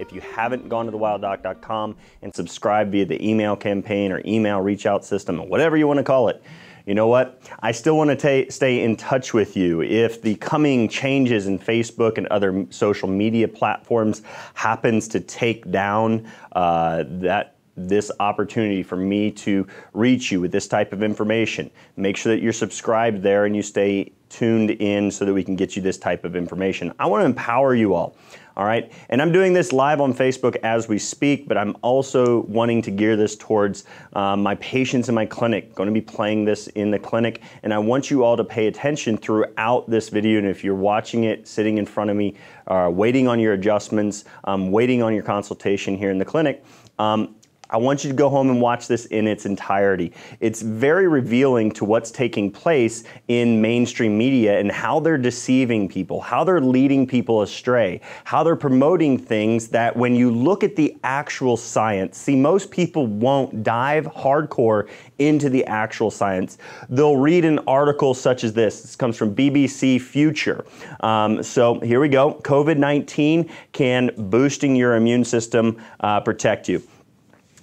If you haven't gone to thewilddoc.com and subscribed via the email campaign or email reach out system, or whatever you want to call it, you know what? I still want to stay in touch with you. If the coming changes in Facebook and other social media platforms happens to take down this opportunity for me to reach you with this type of information, make sure that you're subscribed there and you stay tuned in so that we can get you this type of information. I want to empower you all right? And I'm doing this live on Facebook as we speak, but I'm also wanting to gear this towards my patients in my clinic. Going to be playing this in the clinic, and I want you all to pay attention throughout this video. And if you're watching it sitting in front of me, waiting on your adjustments, waiting on your consultation here in the clinic, I want you to go home and watch this in its entirety. It's very revealing to what's taking place in mainstream media and how they're deceiving people, how they're leading people astray, how they're promoting things that when you look at the actual science, see, most people won't dive hardcore into the actual science. They'll read an article such as this. This comes from BBC Future. So here we go. COVID-19, can boosting your immune system protect you?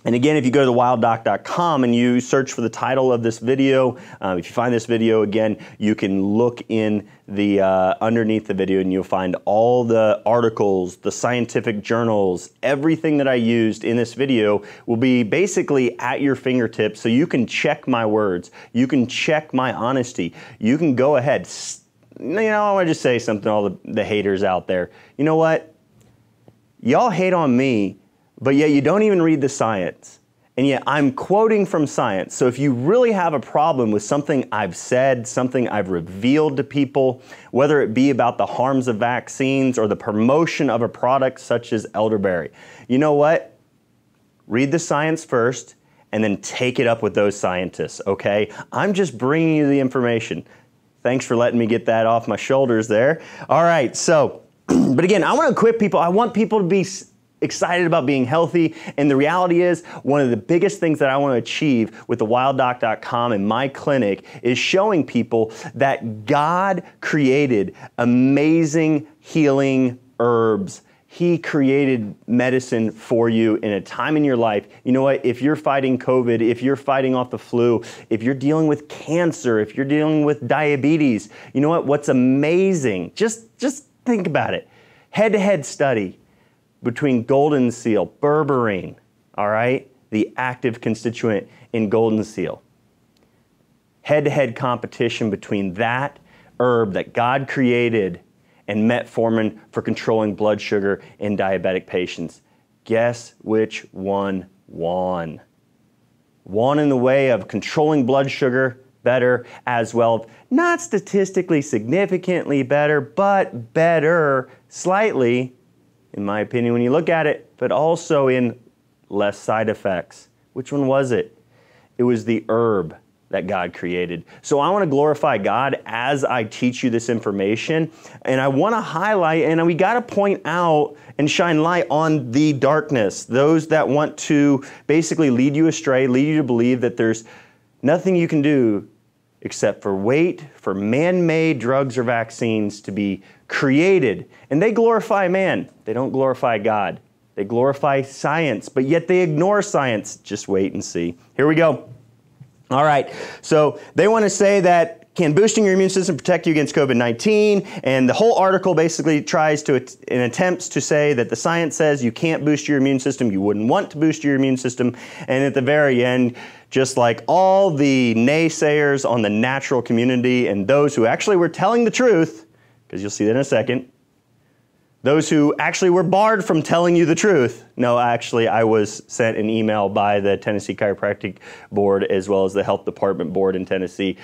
And again, if you go to thewilddoc.com and you search for the title of this video, if you find this video again, you can look in the underneath the video and you'll find all the articles, the scientific journals, everything that I used in this video will be basically at your fingertips, so you can check my words, you can check my honesty, you can go ahead. You know, I want to just say something to all the haters out there. You know what? Y'all hate on me, but yet you don't even read the science. And yet I'm quoting from science. So if you really have a problem with something I've said, something I've revealed to people, whether it be about the harms of vaccines or the promotion of a product such as elderberry, you know what? Read the science first and then take it up with those scientists, okay? I'm just bringing you the information. Thanks for letting me get that off my shoulders there. All right, so, but again, I want to equip people. I want people to be excited about being healthy, and the reality is one of the biggest things that I want to achieve with thewilddoc.com and my clinic is showing people that God created amazing healing herbs. He created medicine for you in a time in your life. You know what? If you're fighting COVID, if you're fighting off the flu, if you're dealing with cancer, if you're dealing with diabetes, you know what? What's amazing, just think about it. Head-to-head study between golden seal, berberine, all right, the active constituent in golden seal. Head-to-head competition between that herb that God created and metformin for controlling blood sugar in diabetic patients. Guess which one won? Won in the way of controlling blood sugar better as well. Not statistically significantly better, but better slightly, in my opinion, when you look at it, but also in less side effects. Which one was it? It was the herb that God created. So I want to glorify God as I teach you this information, and I want to highlight, and we got to point out and shine light on the darkness, those that want to basically lead you astray, lead you to believe that there's nothing you can do except for wait for man-made drugs or vaccines to be created. And they glorify man. They don't glorify God. They glorify science, but yet they ignore science. Just wait and see. Here we go. All right. So they want to say that can boosting your immune system protect you against COVID-19? And the whole article basically tries to, in attempts to say that the science says you can't boost your immune system, you wouldn't want to boost your immune system. And at the very end, just like all the naysayers on the natural community and those who actually were telling the truth, because you'll see that in a second, those who actually were barred from telling you the truth. No, actually, I was sent an email by the Tennessee Chiropractic Board as well as the Health Department Board in Tennessee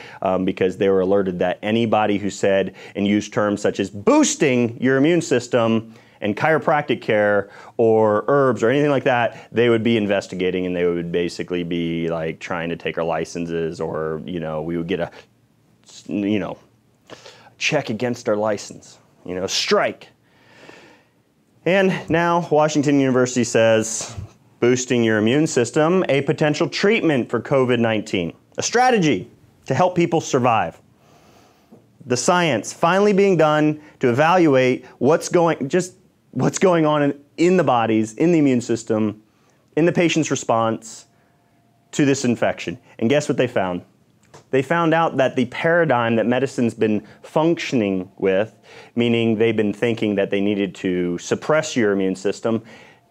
because they were alerted that anybody who said and used terms such as boosting your immune system and chiropractic care or herbs or anything like that, they would be investigating and they would basically be like trying to take our licenses, or, you know, we would get a, you know, check against our license, you know, strike. And now Washington University says boosting your immune system, a potential treatment for COVID-19, a strategy to help people survive. The science finally being done to evaluate what's going on in the bodies, in the immune system, in the patient's response to this infection. And guess what they found? They found out that the paradigm that medicine's been functioning with, meaning they've been thinking that they needed to suppress your immune system,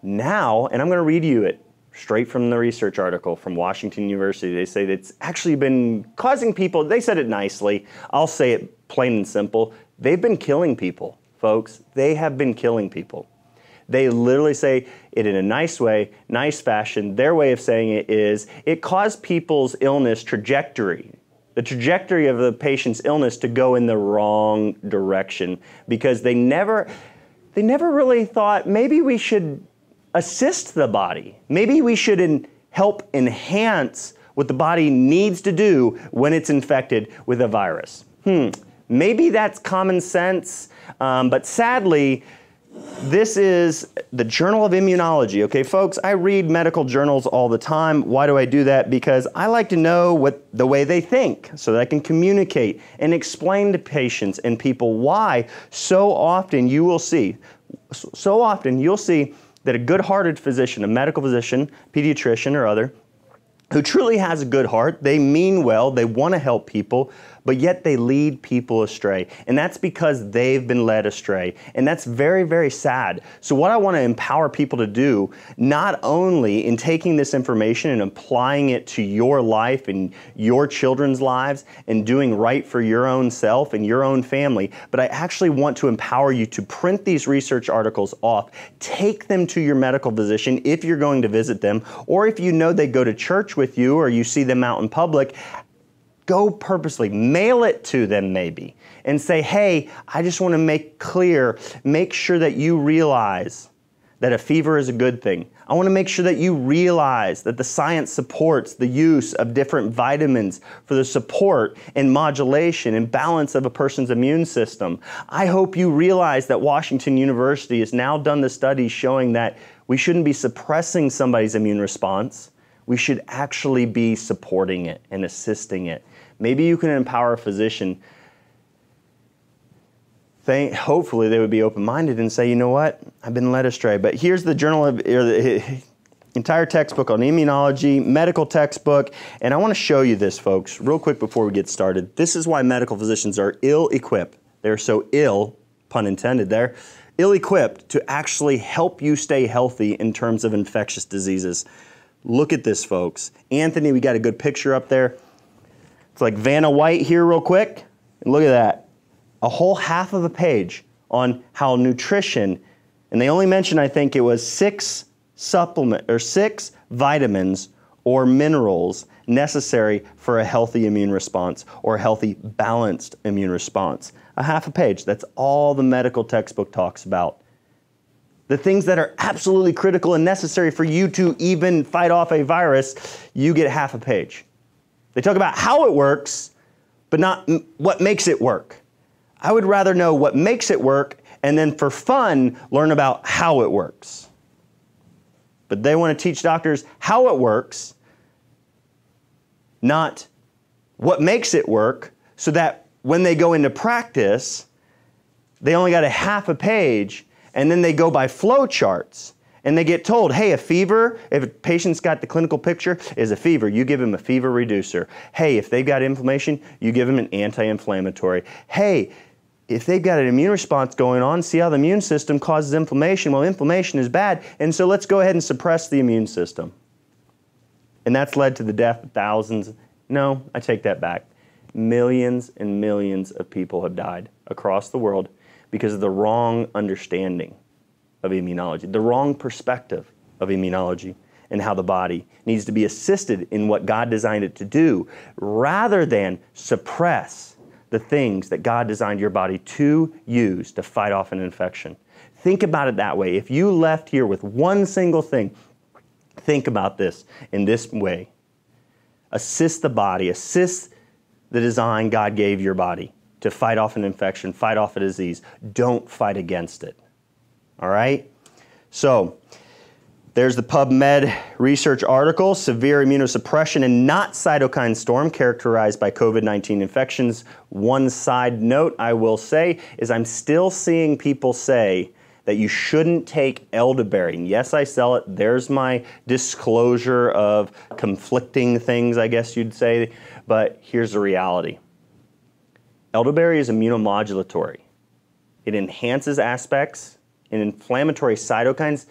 now, and I'm going to read you it straight from the research article from Washington University, they say that it's actually been causing people, they said it nicely, I'll say it plain and simple, they've been killing people, folks. They have been killing people. They literally say it in a nice way, nice fashion. Their way of saying it is, it caused people's illness trajectory, the trajectory of the patient's illness to go in the wrong direction, because they never really thought, maybe we should assist the body. Maybe we should help enhance what the body needs to do when it's infected with a virus. Maybe that's common sense, but sadly, this is the Journal of Immunology. Okay, folks, I read medical journals all the time. Why do I do that? Because I like to know the way they think so that I can communicate and explain to patients and people why so often you'll see that a good-hearted physician, a medical physician, pediatrician or other, who truly has a good heart, they mean well, they want to help people, but yet they lead people astray. And that's because they've been led astray. And that's very, very sad. So what I want to empower people to do, not only in taking this information and applying it to your life and your children's lives and doing right for your own self and your own family, but I actually want to empower you to print these research articles off, take them to your medical physician if you're going to visit them, or if you know they go to church with you or you see them out in public, go purposely, mail it to them maybe, and say, hey, I just want to make sure that you realize that a fever is a good thing. I want to make sure that you realize that the science supports the use of different vitamins for the support and modulation and balance of a person's immune system. I hope you realize that Washington University has now done the studies showing that we shouldn't be suppressing somebody's immune response. We should actually be supporting it and assisting it. Maybe you can empower a physician. Hopefully they would be open-minded and say, you know what, I've been led astray. But here's the journal of the entire textbook on immunology, medical textbook, and I want to show you this, folks, real quick before we get started. This is why medical physicians are ill-equipped. They're so ill, pun intended there, ill-equipped to actually help you stay healthy in terms of infectious diseases. Look at this, folks. Anthony, we got a good picture up there. It's like Vanna White here real quick. And look at that. A whole half of a page on how nutrition, and they only mentioned, I think it was 6 vitamins or minerals necessary for a healthy immune response or a healthy balanced immune response. A half a page. That's all the medical textbook talks about. The things that are absolutely critical and necessary for you to even fight off a virus, you get half a page. They talk about how it works, but not what makes it work. I would rather know what makes it work and then for fun, learn about how it works. But they want to teach doctors how it works, not what makes it work, so that when they go into practice, they only got a half a page, and then they go by flow charts. And they get told, hey, a fever, if a patient's got the clinical picture, is a fever, you give them a fever reducer. Hey, if they've got inflammation, you give them an anti-inflammatory. Hey, if they've got an immune response going on, see how the immune system causes inflammation. Well, inflammation is bad, and so let's go ahead and suppress the immune system. And that's led to the death of thousands. No, I take that back. Millions and millions of people have died across the world because of the wrong understanding of immunology, the wrong perspective of immunology and how the body needs to be assisted in what God designed it to do, rather than suppress the things that God designed your body to use to fight off an infection. Think about it that way. If you left here with one single thing, think about this in this way. Assist the body, assist the design God gave your body to fight off an infection, fight off a disease. Don't fight against it. All right? So, there's the PubMed research article, Severe Immunosuppression and Not Cytokine Storm Characterized by COVID-19 Infections. One side note I will say is I'm still seeing people say that you shouldn't take elderberry. And yes, I sell it. There's my disclosure of conflicting things, I guess you'd say. But here's the reality. Elderberry is immunomodulatory. It enhances aspects in inflammatory cytokines,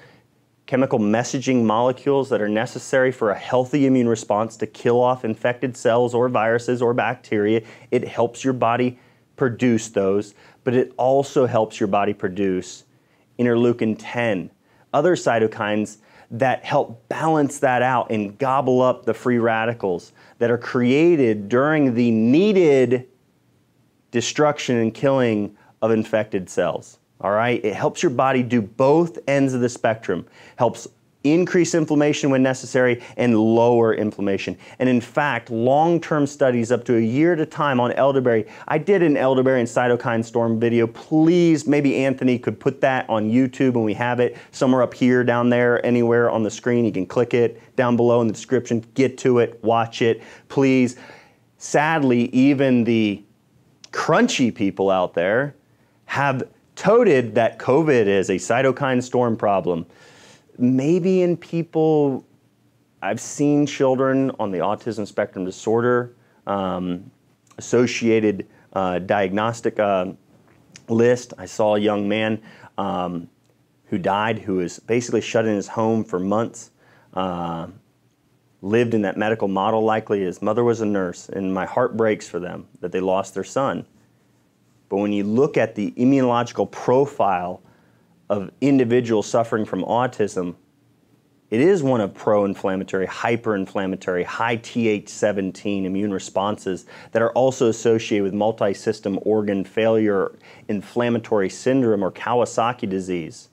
chemical messaging molecules that are necessary for a healthy immune response to kill off infected cells or viruses or bacteria. It helps your body produce those, but it also helps your body produce interleukin-10, other cytokines that help balance that out and gobble up the free radicals that are created during the needed destruction and killing of infected cells. All right? It helps your body do both ends of the spectrum, helps increase inflammation when necessary and lower inflammation. And in fact, long-term studies up to a year at a time on elderberry. I did an elderberry and cytokine storm video. Please, maybe Anthony could put that on YouTube and we have it somewhere up here, down there, anywhere on the screen. You can click it down below in the description, get to it, watch it, please. Sadly, even the crunchy people out there have touted that COVID is a cytokine storm problem. Maybe in people, I've seen children on the autism spectrum disorder associated diagnostic list. I saw a young man who died, who was basically shut in his home for months, lived in that medical model likely. His mother was a nurse, and my heart breaks for them that they lost their son. But when you look at the immunological profile of individuals suffering from autism, it is one of pro-inflammatory, hyper-inflammatory, high Th17 immune responses that are also associated with multi-system organ failure, inflammatory syndrome, or Kawasaki disease.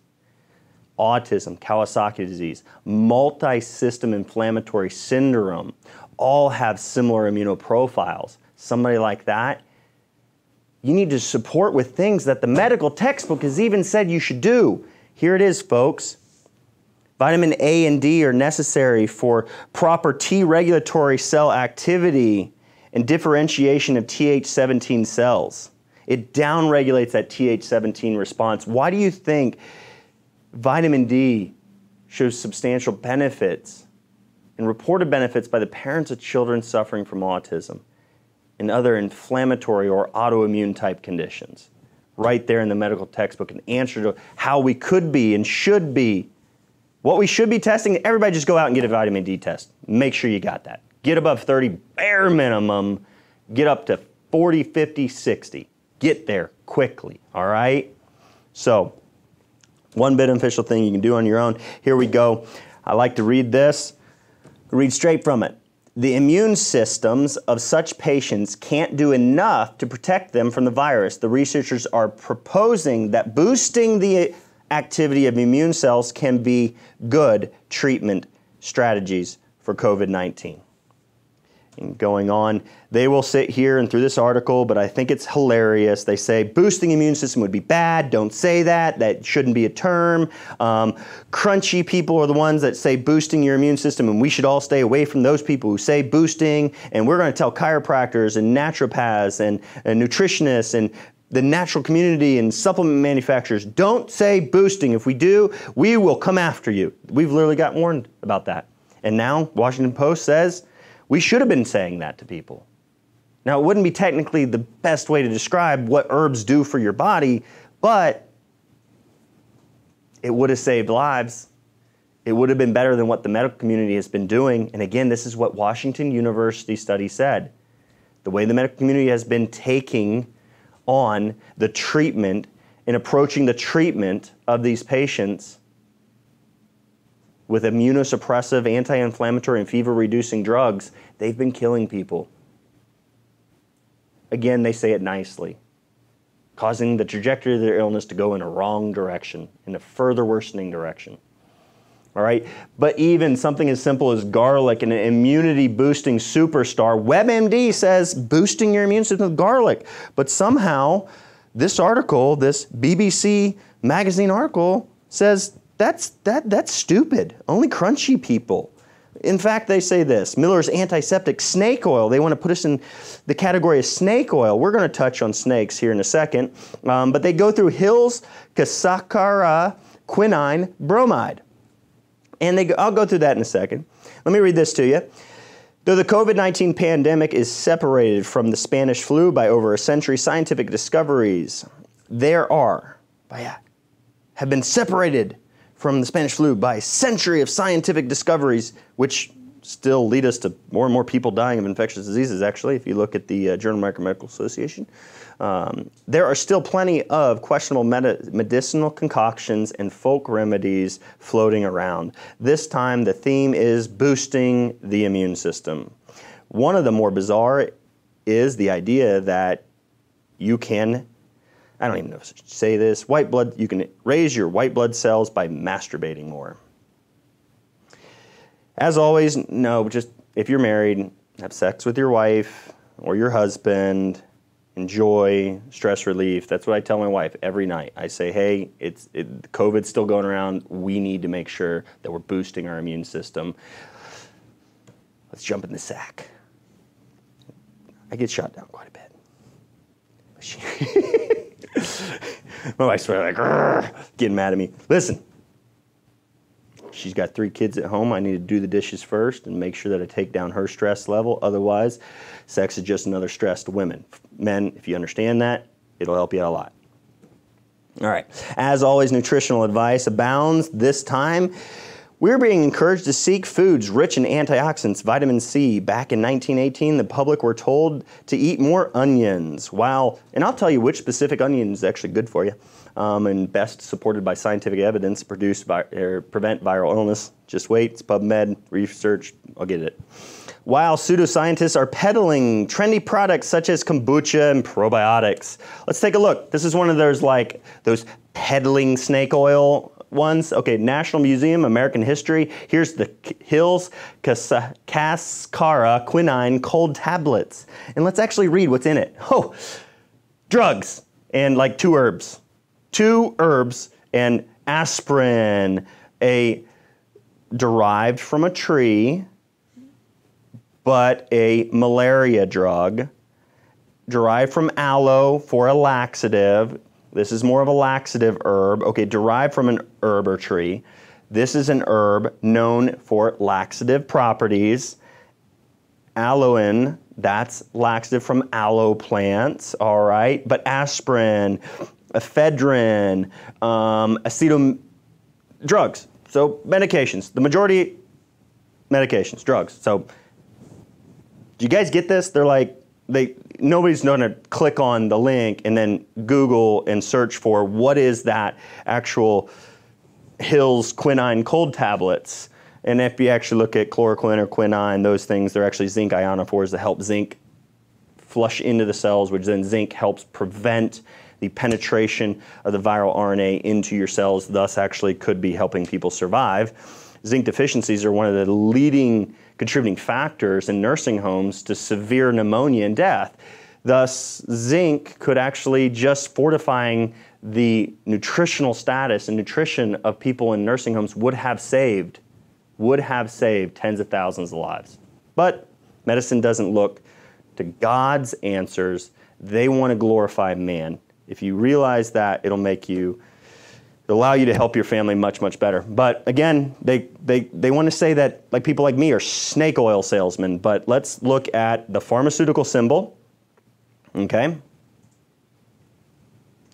Autism, Kawasaki disease, multi-system inflammatory syndrome, all have similar immunoprofiles. Somebody like that, you need to support with things that the medical textbook has even said you should do. Here it is, folks. Vitamin A and D are necessary for proper T regulatory cell activity and differentiation of Th17 cells. It downregulates that Th17 response. Why do you think vitamin D shows substantial benefits and reported benefits by the parents of children suffering from autism and other inflammatory or autoimmune type conditions? Right there in the medical textbook, an answer to how we could be and should be, what we should be testing. Everybody just go out and get a vitamin D test. Make sure you got that. Get above 30, bare minimum. Get up to 40, 50, 60. Get there quickly, all right? So, one beneficial thing you can do on your own. Here we go. I like to read this. Read straight from it. The immune systems of such patients can't do enough to protect them from the virus. The researchers are proposing that boosting the activity of immune cells can be good treatment strategies for COVID-19. And going on, they will sit here and through this article, but I think it's hilarious. They say boosting immune system would be bad. Don't say that. That shouldn't be a term. Crunchy people are the ones that say boosting your immune system, and we should all stay away from those people who say boosting. And we're going to tell chiropractors and naturopaths and nutritionists and the natural community and supplement manufacturers, don't say boosting. If we do, we will come after you. We've literally got warned about that. And now Washington Post says we should have been saying that to people. Now, it wouldn't be technically the best way to describe what herbs do for your body, but it would have saved lives. It would have been better than what the medical community has been doing. And again, this is what Washington University study said. The way the medical community has been taking on the treatment and approaching the treatment of these patients with immunosuppressive, anti-inflammatory, and fever-reducing drugs, they've been killing people. Again, they say it nicely, causing the trajectory of their illness to go in a wrong direction, in a further worsening direction. All right, but even something as simple as garlic, an immunity-boosting superstar, WebMD says boosting your immune system with garlic. But somehow, this article, this BBC magazine article, says that's stupid. Only crunchy people. In fact, they say this, Miller's antiseptic snake oil, they want to put us in the category of snake oil. We're going to touch on snakes here in a second. But they go through Hill's Kawasaki quinine bromide. And I'll go through that in a second. Let me read this to you. Though the COVID-19 pandemic is separated from the Spanish flu by over a century, scientific discoveries have been separated from the Spanish flu by a century of scientific discoveries, which still lead us to more and more people dying of infectious diseases, actually, if you look at the Journal of American Medical Association. There are still plenty of questionable medicinal concoctions and folk remedies floating around. This time, the theme is boosting the immune system. One of the more bizarre is the idea that you can, I don't even know if I should say this, you can raise your white blood cells by masturbating more. As always, no, just if you're married, have sex with your wife or your husband, enjoy stress relief. That's what I tell my wife every night. I say, hey, COVID's still going around. We need to make sure that we're boosting our immune system. Let's jump in the sack. I get shot down quite a bit. My wife's like, getting mad at me. Listen, she's got 3 kids at home. I need to do the dishes first and make sure that I take down her stress level. Otherwise, sex is just another stress to women. Men, if you understand that, it'll help you out a lot. All right. As always, nutritional advice abounds. This time, we're being encouraged to seek foods rich in antioxidants, vitamin C. Back in 1918, the public were told to eat more onions. And I'll tell you which specific onion is actually good for you and best supported by scientific evidence prevent viral illness. Just wait, it's PubMed, research, I'll get it. While pseudoscientists are peddling trendy products such as kombucha and probiotics. Let's take a look. This is one of those peddling snake oil ones. Okay, National Museum, American History. Here's the Hill's Kawasaki quinine cold tablets. And let's actually read what's in it. Oh, drugs and 2 herbs. 2 herbs and aspirin, derived from a tree, but a malaria drug, derived from aloe for a laxative. This is more of a laxative herb. Okay, derived from an herb or tree. This is an herb known for laxative properties. Aloin, that's laxative from aloe plants, all right? But aspirin, ephedrine, drugs. So medications. The majority, medications, drugs. So do you guys get this? Nobody's going to click on the link and then Google and search for what is that actual Hill's quinine cold tablets. And if you actually look at chloroquine or quinine, those things, they're actually zinc ionophores that help zinc flush into the cells, which then zinc helps prevent the penetration of the viral RNA into your cells, thus actually could be helping people survive. Zinc deficiencies are one of the leading contributing factors in nursing homes to severe pneumonia and death. Thus, zinc could actually just fortifying the nutritional status and nutrition of people in nursing homes would have saved tens of thousands of lives. But medicine doesn't look to God's answers. They want to glorify man. If you realize that, it'll allow you to help your family much, much better. But again, they want to say that people like me are snake oil salesmen. But let's look at the pharmaceutical symbol. Okay.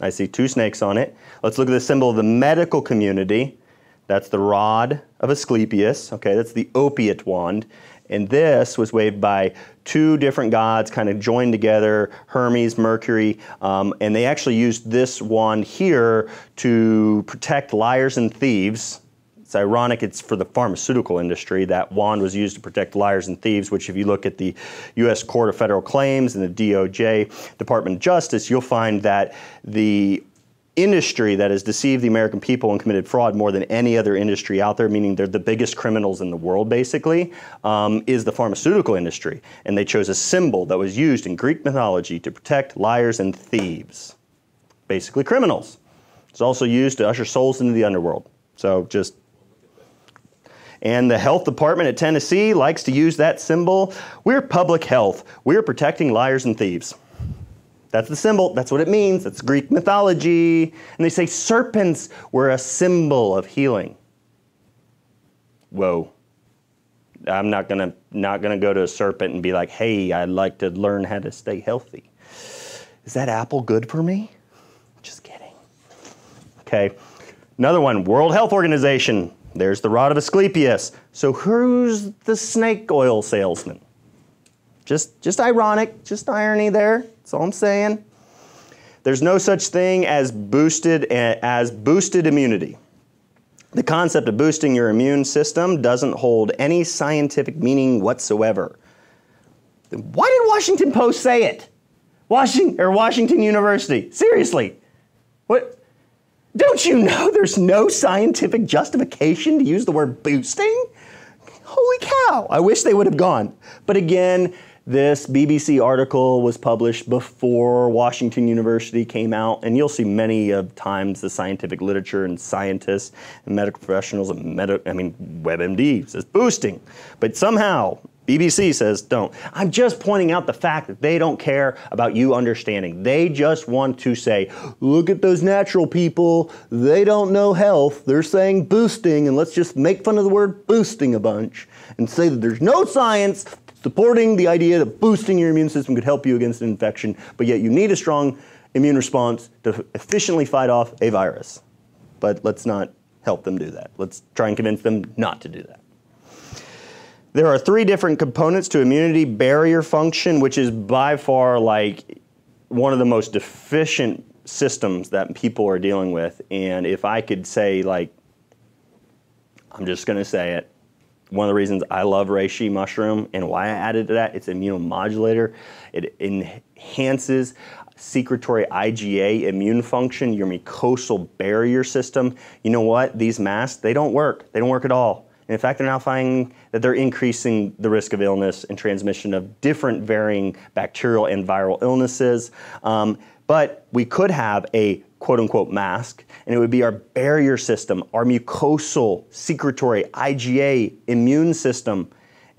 I see 2 snakes on it. Let's look at the symbol of the medical community. That's the rod of Asclepius. Okay, that's the opiate wand. And this was waved by 2 different gods kind of joined together, Hermes, Mercury, and they actually used this wand here to protect liars and thieves. It's ironic, it's for the pharmaceutical industry. That wand was used to protect liars and thieves, which if you look at the U.S. Court of Federal Claims and the DOJ, Department of Justice, you'll find that the industry that has deceived the American people and committed fraud more than any other industry out there, meaning they're the biggest criminals in the world basically, is the pharmaceutical industry. And they chose a symbol that was used in Greek mythology to protect liars and thieves, basically criminals. It's also used to usher souls into the underworld. So just, And the health department at Tennessee likes to use that symbol. We're public health. We're protecting liars and thieves. That's the symbol. That's what it means. That's Greek mythology. And they say serpents were a symbol of healing. Whoa. I'm not gonna go to a serpent and be like, hey, I'd like to learn how to stay healthy. Is that apple good for me? Just kidding. Okay. Another one, World Health Organization. There's the rod of Asclepius. So who's the snake oil salesman? Just ironic, just irony there. That's all I'm saying. There's no such thing as boosted immunity. The concept of boosting your immune system doesn't hold any scientific meaning whatsoever. Why did Washington Post say it? Washington University. Seriously. What? Don't you know there's no scientific justification to use the word boosting? Holy cow. I wish they would have gone. But again, this BBC article was published before Washington University came out, and you'll see many of times the scientific literature and scientists and medical professionals and WebMD says boosting. But somehow BBC says don't. I'm just pointing out the fact that they don't care about you understanding. They just want to say, look at those natural people. They don't know health. They're saying boosting, and let's just make fun of the word boosting a bunch and say that there's no science supporting the idea that boosting your immune system could help you against an infection, but yet you need a strong immune response to efficiently fight off a virus. But let's not help them do that. Let's try and convince them not to do that. There are 3 different components to immunity. Barrier function, which is by far like one of the most deficient systems that people are dealing with. And if I could say, like, I'm just going to say it, one of the reasons I love reishi mushroom and why I added to that, it's an immunomodulator. It enhances secretory IgA immune function, your mucosal barrier system. You know what? These masks, they don't work. They don't work at all. And in fact, they're now finding that they're increasing the risk of illness and transmission of different varying bacterial and viral illnesses. But we could have a quote-unquote mask, and it would be our barrier system, our mucosal, secretory, IgA immune system.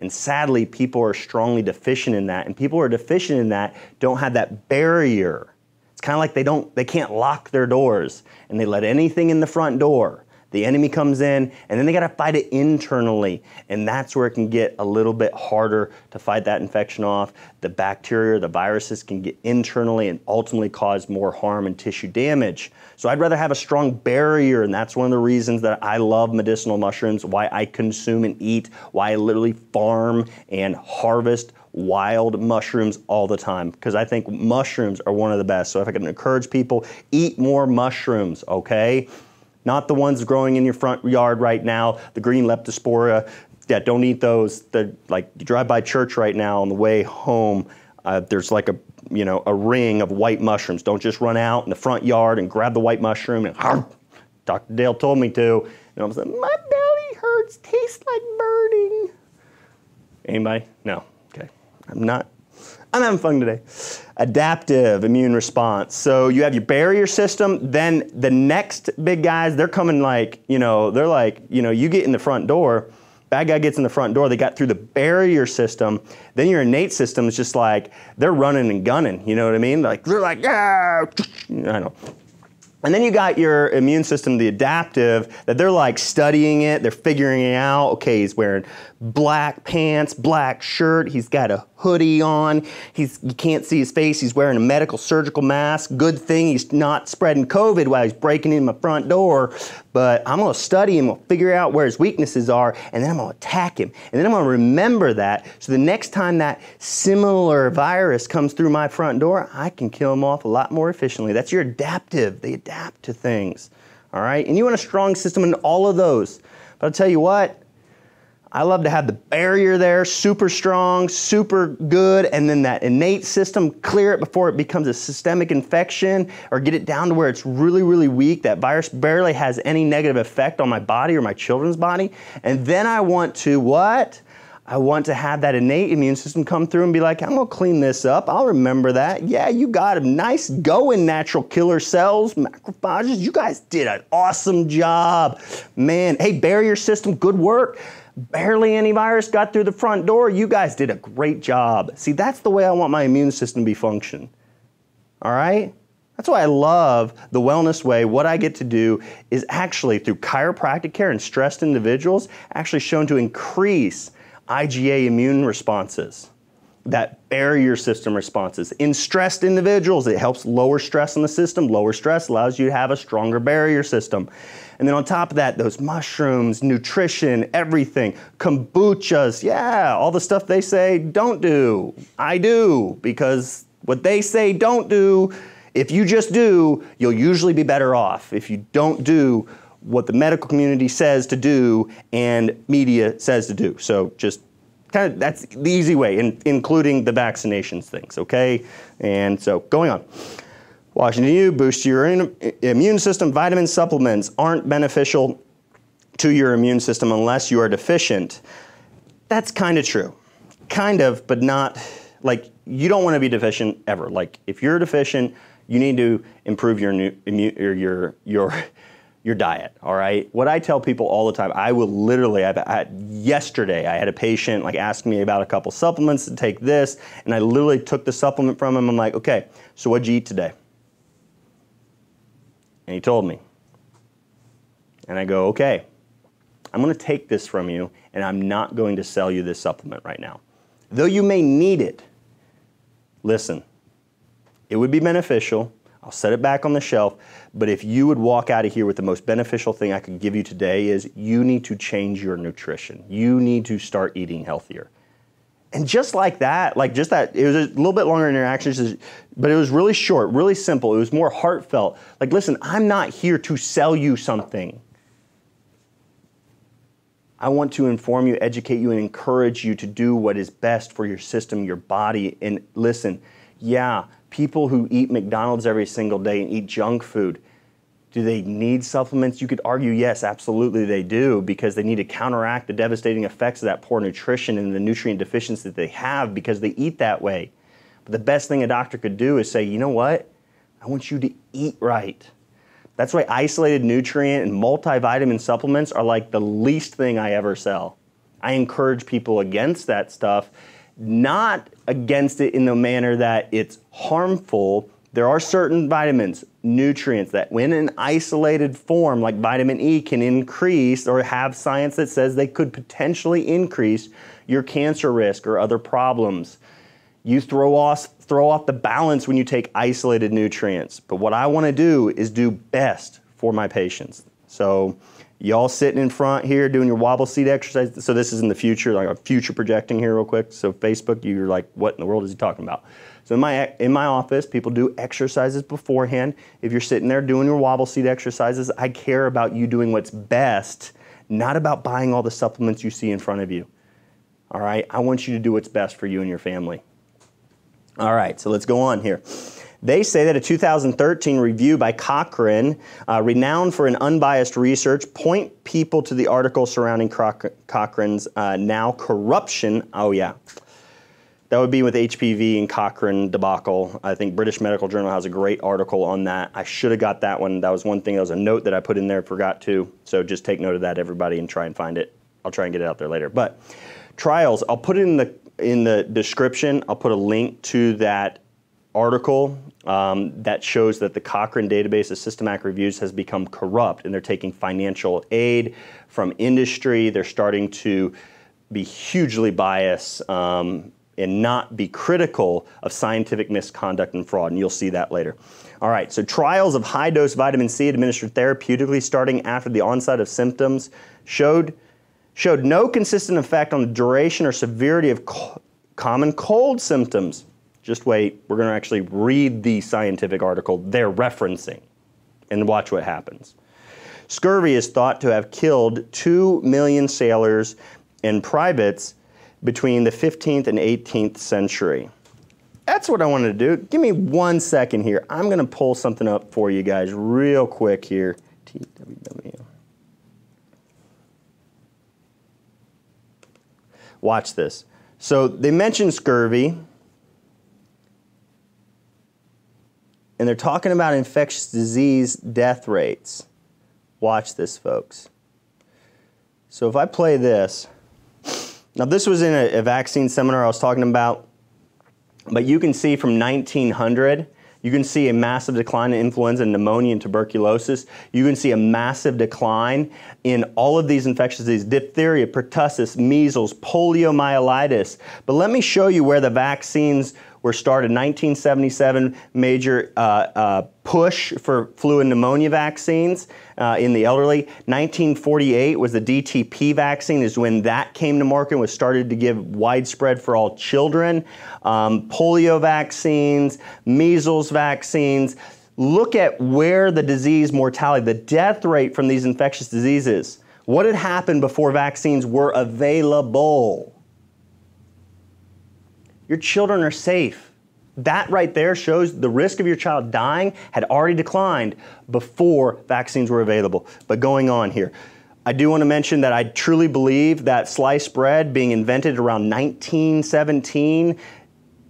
And sadly, people are strongly deficient in that, and people who are deficient in that don't have that barrier. It's kind of like they can't lock their doors, and they let anything in the front door. The enemy comes in, and then they got to fight it internally, and that's where it can get a little bit harder to fight that infection off. The bacteria, the viruses can get internally and ultimately cause more harm and tissue damage. So I'd rather have a strong barrier, and that's one of the reasons that I love medicinal mushrooms, why I consume and eat, why I literally farm and harvest wild mushrooms all the time, because I think mushrooms are one of the best. So if I can encourage people, eat more mushrooms, okay? Not the ones growing in your front yard right now, the green leptospora. Yeah, don't eat those. Like, you drive by church right now on the way home, there's like a ring of white mushrooms. Don't just run out in the front yard and grab the white mushroom and Dr. Dale told me to. And I was like, my belly hurts, tastes like burning. Anybody? No. Okay. I'm having fun today. Adaptive immune response. So you have your barrier system, then the next big guys, they're coming like, they're like, you get in the front door, bad guy gets in the front door, they got through the barrier system, then your innate system is just like, they're running and gunning, you know what I mean? They're like, ah, I know. And then you got your immune system, the adaptive, that they're like studying it, they're figuring it out. Okay, he's wearing black pants, black shirt, he's got a hoodie on, you can't see his face, he's wearing a medical surgical mask. Good thing he's not spreading COVID while he's breaking in my front door. But I'm gonna study him, we'll figure out where his weaknesses are, and then I'm gonna attack him. And then I'm gonna remember that, so the next time that similar virus comes through my front door, I can kill him off a lot more efficiently. That's your adaptive, they adapt to things, all right? And you want a strong system in all of those. But I'll tell you what, I love to have the barrier there, super strong, super good, and then that innate system, clear it before it becomes a systemic infection, or get it down to where it's really, really weak. That virus barely has any negative effect on my body or my children's body. And then I want to what? I want to have that innate immune system come through and be like, I'm gonna clean this up. I'll remember that. Yeah, you got a nice going, natural killer cells, macrophages. You guys did an awesome job. Man, hey, barrier system, good work. Barely any virus got through the front door. You guys did a great job. See, that's the way I want my immune system to be function. All right? That's why I love the wellness way. What I get to do is actually, through chiropractic care in stressed individuals, actually shown to increase IgA immune responses, that barrier system responses. In stressed individuals, it helps lower stress in the system. Lower stress allows you to have a stronger barrier system. And then on top of that, those mushrooms, nutrition, everything, kombuchas, yeah, all the stuff they say don't do, I do, because what they say don't do, if you just do, you'll usually be better off. If you don't do what the medical community says to do and media says to do. So just kind of, that's the easy way, including the vaccinations things, okay? And so going on. Washington U, boost your immune system. Vitamin supplements aren't beneficial to your immune system unless you are deficient. That's kind of true. Kind of, but not, like, you don't want to be deficient ever. Like, if you're deficient, you need to improve your diet, all right? What I tell people all the time, I will literally, yesterday I had a patient like ask me about a couple supplements to take this, and I literally took the supplement from him. I'm like, okay, so what'd you eat today? And he told me. And I go, okay, I'm gonna take this from you, and I'm not going to sell you this supplement right now. Though you may need it, listen, it would be beneficial. I'll set it back on the shelf, but if you would walk out of here with the most beneficial thing I could give you today is you need to change your nutrition. You need to start eating healthier. And just like that, like just that, it was a little bit longer interactions, but it was really short, really simple. It was more heartfelt. Like, listen, I'm not here to sell you something. I want to inform you, educate you, and encourage you to do what is best for your system, your body. And listen, yeah, people who eat McDonald's every single day and eat junk food, do they need supplements? You could argue, yes, absolutely they do, because they need to counteract the devastating effects of that poor nutrition and the nutrient deficiency that they have because they eat that way. But the best thing a doctor could do is say, you know what? I want you to eat right. That's why isolated nutrient and multivitamin supplements are like the least thing I ever sell. I encourage people against that stuff, not against it in the manner that it's harmful. There are certain vitamins, nutrients that when in isolated form, like vitamin E, can increase or have science that says they could potentially increase your cancer risk or other problems. You throw off the balance when you take isolated nutrients. But what I want to do is do best for my patients. So y'all sitting in front here doing your wobble seat exercise. So this is in the future, like a future projecting here real quick. So Facebook, you're like, what in the world is he talking about? So in my office, people do exercises beforehand. If you're sitting there doing your wobble seat exercises, I care about you doing what's best, not about buying all the supplements you see in front of you. All right, I want you to do what's best for you and your family. All right, so let's go on here. They say that a 2013 review by Cochrane, renowned for an unbiased research, point people to the article surrounding Cochrane's now corruption. Oh yeah, that would be with HPV and Cochrane debacle. I think British Medical Journal has a great article on that. I should have got that one. That was one thing, that was a note that I put in there, forgot to. So just take note of that, everybody, and try and find it. I'll try and get it out there later. But trials, I'll put it in the description. I'll put a link to that article that shows that the Cochrane database of systematic reviews has become corrupt, and they're taking financial aid from industry. They're starting to be hugely biased and not be critical of scientific misconduct and fraud, and you'll see that later. All right, so trials of high-dose vitamin C administered therapeutically starting after the onset of symptoms showed no consistent effect on the duration or severity of common cold symptoms. Just wait, we're going to actually read the scientific article they're referencing and watch what happens. Scurvy is thought to have killed 2 million sailors and privates between the 15th and 18th century. That's what I wanted to do. Give me 1 second here. I'm going to pull something up for you guys real quick here. TWW. Watch this. So they mentioned scurvy, and they're talking about infectious disease death rates. Watch this, folks. So if I play this, Now this was in a vaccine seminar I was talking about, but you can see from 1900, you can see a massive decline in influenza, pneumonia, and tuberculosis. You can see a massive decline in all of these infectious diseases: diphtheria, pertussis, measles, poliomyelitis. But let me show you where the vaccines were started. 1977, major push for flu and pneumonia vaccines in the elderly. 1948 was the DTP vaccine, is when that came to market and was started to give widespread for all children. Polio vaccines, measles vaccines. Look at where the disease mortality, the death rate from these infectious diseases. What had happened before vaccines were available? Your children are safe. That right there shows the risk of your child dying had already declined before vaccines were available. But going on here, I do want to mention that I truly believe that sliced bread being invented around 1917,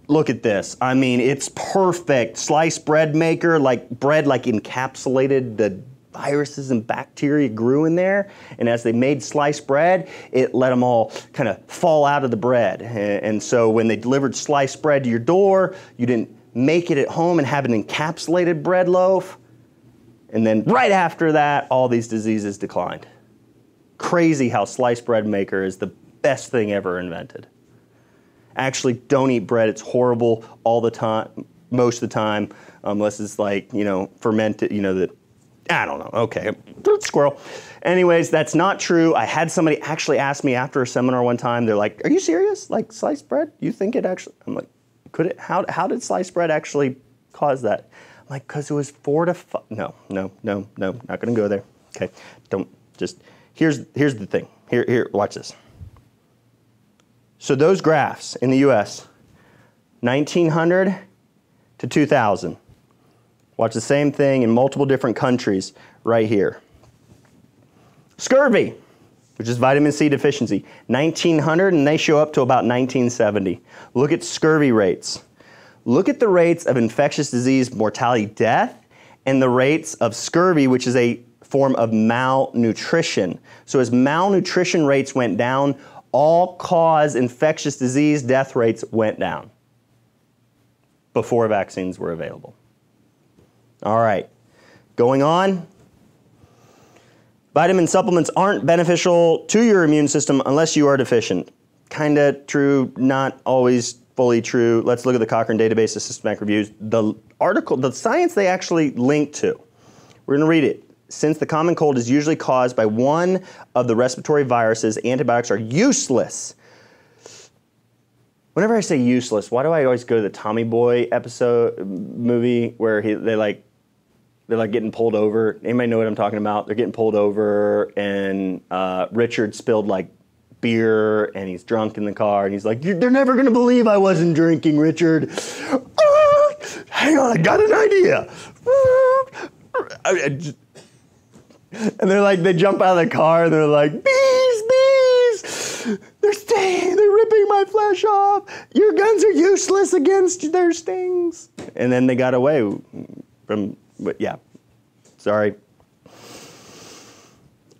look at this. I mean, it's perfect. Sliced bread maker, like bread like encapsulated the viruses and bacteria grew in there, and as they made sliced bread, it let them all kind of fall out of the bread. And so when they delivered sliced bread to your door, you didn't make it at home and have an encapsulated bread loaf. And then right after that, all these diseases declined. Crazy how sliced bread maker is the best thing ever invented. Actually, don't eat bread. It's horrible all the time, most of the time, unless it's like, you know, fermented, you know, that I don't know. Okay, squirrel. Anyways, that's not true. I had somebody actually ask me after a seminar one time. They're like, "Are you serious? Like sliced bread? You think it actually?" I'm like, "Could it? How did sliced bread actually cause that?" I'm like, "Because it was fortified." No. Not going to go there. Okay, don't just. Here's the thing. Here. Watch this. So those graphs in the U.S., 1900 to 2000. Watch the same thing in multiple different countries right here. Scurvy, which is vitamin C deficiency, 1900, and they show up to about 1970. Look at scurvy rates. Look at the rates of infectious disease mortality death and the rates of scurvy, which is a form of malnutrition. So as malnutrition rates went down, all-cause infectious disease death rates went down before vaccines were available. All right, going on. Vitamin supplements aren't beneficial to your immune system unless you are deficient. Kinda true, not always fully true. Let's look at the Cochrane Database of Systematic Reviews. The article, the science they actually link to. We're gonna read it. Since the common cold is usually caused by one of the respiratory viruses, antibiotics are useless. Whenever I say useless, why do I always go to the Tommy Boy movie where they're like getting pulled over? Anybody know what I'm talking about? They're getting pulled over, and Richard spilled like beer, and he's drunk in the car, and he's like, "They're never gonna believe I wasn't drinking, Richard. Hang on, I got an idea." And they're like, they jump out of the car, and they're like, bees, they're ripping my flesh off. Your guns are useless against their stings. And then they got away from. But yeah, sorry.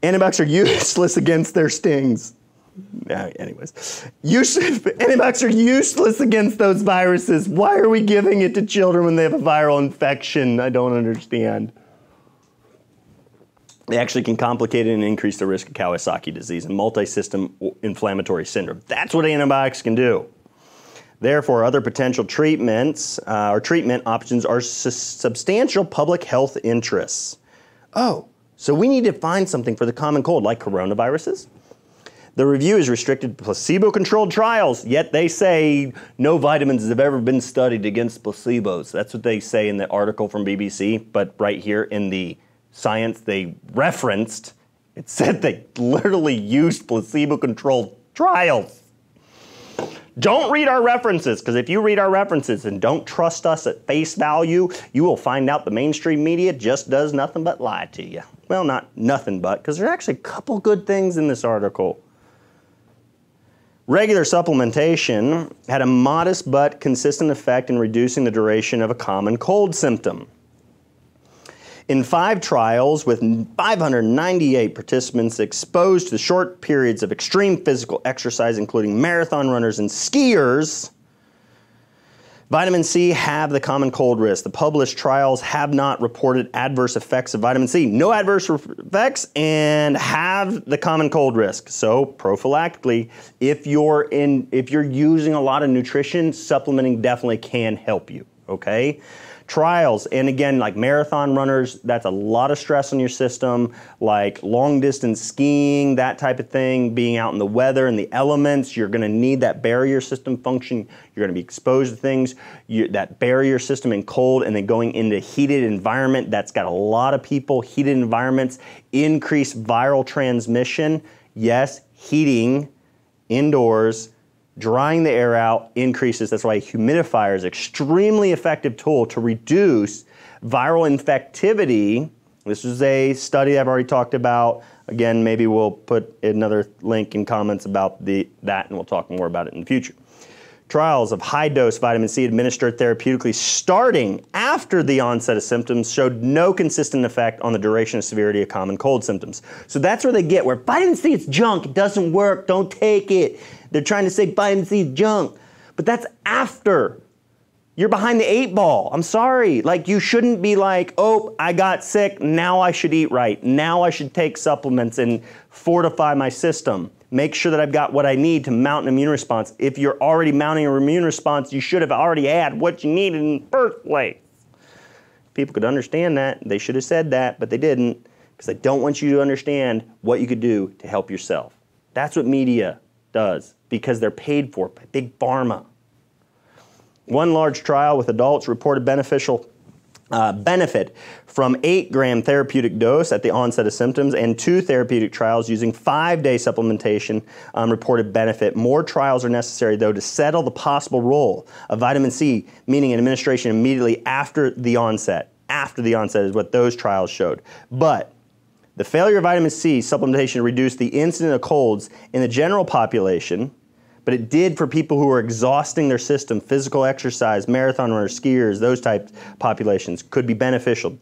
Antibiotics are useless against their stings. Anyways, antibiotics are useless against those viruses. Why are we giving it to children when they have a viral infection? I don't understand. They actually can complicate it and increase the risk of Kawasaki disease and multi-system inflammatory syndrome. That's what antibiotics can do. Therefore, other potential treatments or treatment options are substantial public health interests. Oh, so we need to find something for the common cold, like coronaviruses. The review is restricted to placebo-controlled trials, yet they say no vitamins have ever been studied against placebos. That's what they say in the article from BBC, but right here in the science they referenced, it said they literally used placebo-controlled trials. Don't read our references, because if you read our references and don't trust us at face value, you will find out the mainstream media just does nothing but lie to you. Well, not nothing but, because there are actually a couple good things in this article. Regular supplementation had a modest but consistent effect in reducing the duration of a common cold symptom. In 5 trials with 598 participants exposed to short periods of extreme physical exercise, including marathon runners and skiers, vitamin C have the common cold risk. The published trials have not reported adverse effects of vitamin C. No adverse effects and have the common cold risk. So prophylactically, if you're using a lot of nutrition, supplementing definitely can help you, okay? Trials, and again, like marathon runners, that's a lot of stress on your system, like long distance skiing, that type of thing, being out in the weather and the elements, you're gonna need that barrier system function, you're gonna be exposed to things, that barrier system in cold, and then going into heated environment, that's got a lot of people, heated environments, increased viral transmission, yes, heating indoors, drying the air out increases. That's why a humidifier is an extremely effective tool to reduce viral infectivity. This is a study I've already talked about. Again, maybe we'll put another link in comments about that, and we'll talk more about it in the future. Trials of high-dose vitamin C administered therapeutically starting after the onset of symptoms showed no consistent effect on the duration and severity of common cold symptoms. So that's where they get where vitamin C is junk, it doesn't work, don't take it. They're trying to say vitamin C is junk, but that's after. You're behind the 8 ball. I'm sorry. Like, you shouldn't be like, oh, I got sick, now I should eat right. Now I should take supplements and fortify my system. Make sure that I've got what I need to mount an immune response. If you're already mounting an immune response, you should have already had what you needed in the first place. People could understand that. They should have said that, but they didn't, because they don't want you to understand what you could do to help yourself. That's what media does, because they're paid for by big pharma. One large trial with adults reported benefit from 8-gram therapeutic dose at the onset of symptoms, and 2 therapeutic trials using 5-day supplementation reported benefit. More trials are necessary, though, to settle the possible role of vitamin C, meaning an administration immediately after the onset. After the onset is what those trials showed. But the failure of vitamin C supplementation reduced the incidence of colds in the general population, but it did for people who are exhausting their system. Physical exercise, marathon runners, skiers, those types of populations could be beneficial.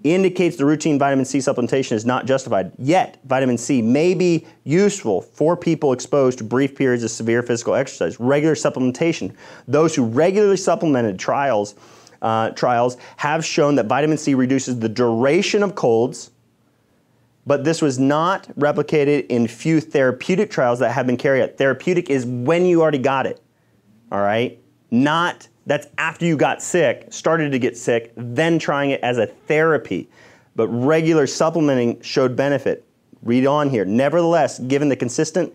Indicates the routine vitamin C supplementation is not justified. Yet, vitamin C may be useful for people exposed to brief periods of severe physical exercise. Regular supplementation. Those who regularly supplemented trials have shown that vitamin C reduces the duration of colds, but this was not replicated in few therapeutic trials that have been carried out. Therapeutic is when you already got it, all right? Not, that's after you got sick, started to get sick, then trying it as a therapy. But regular supplementing showed benefit. Read on here. Nevertheless, given the consistent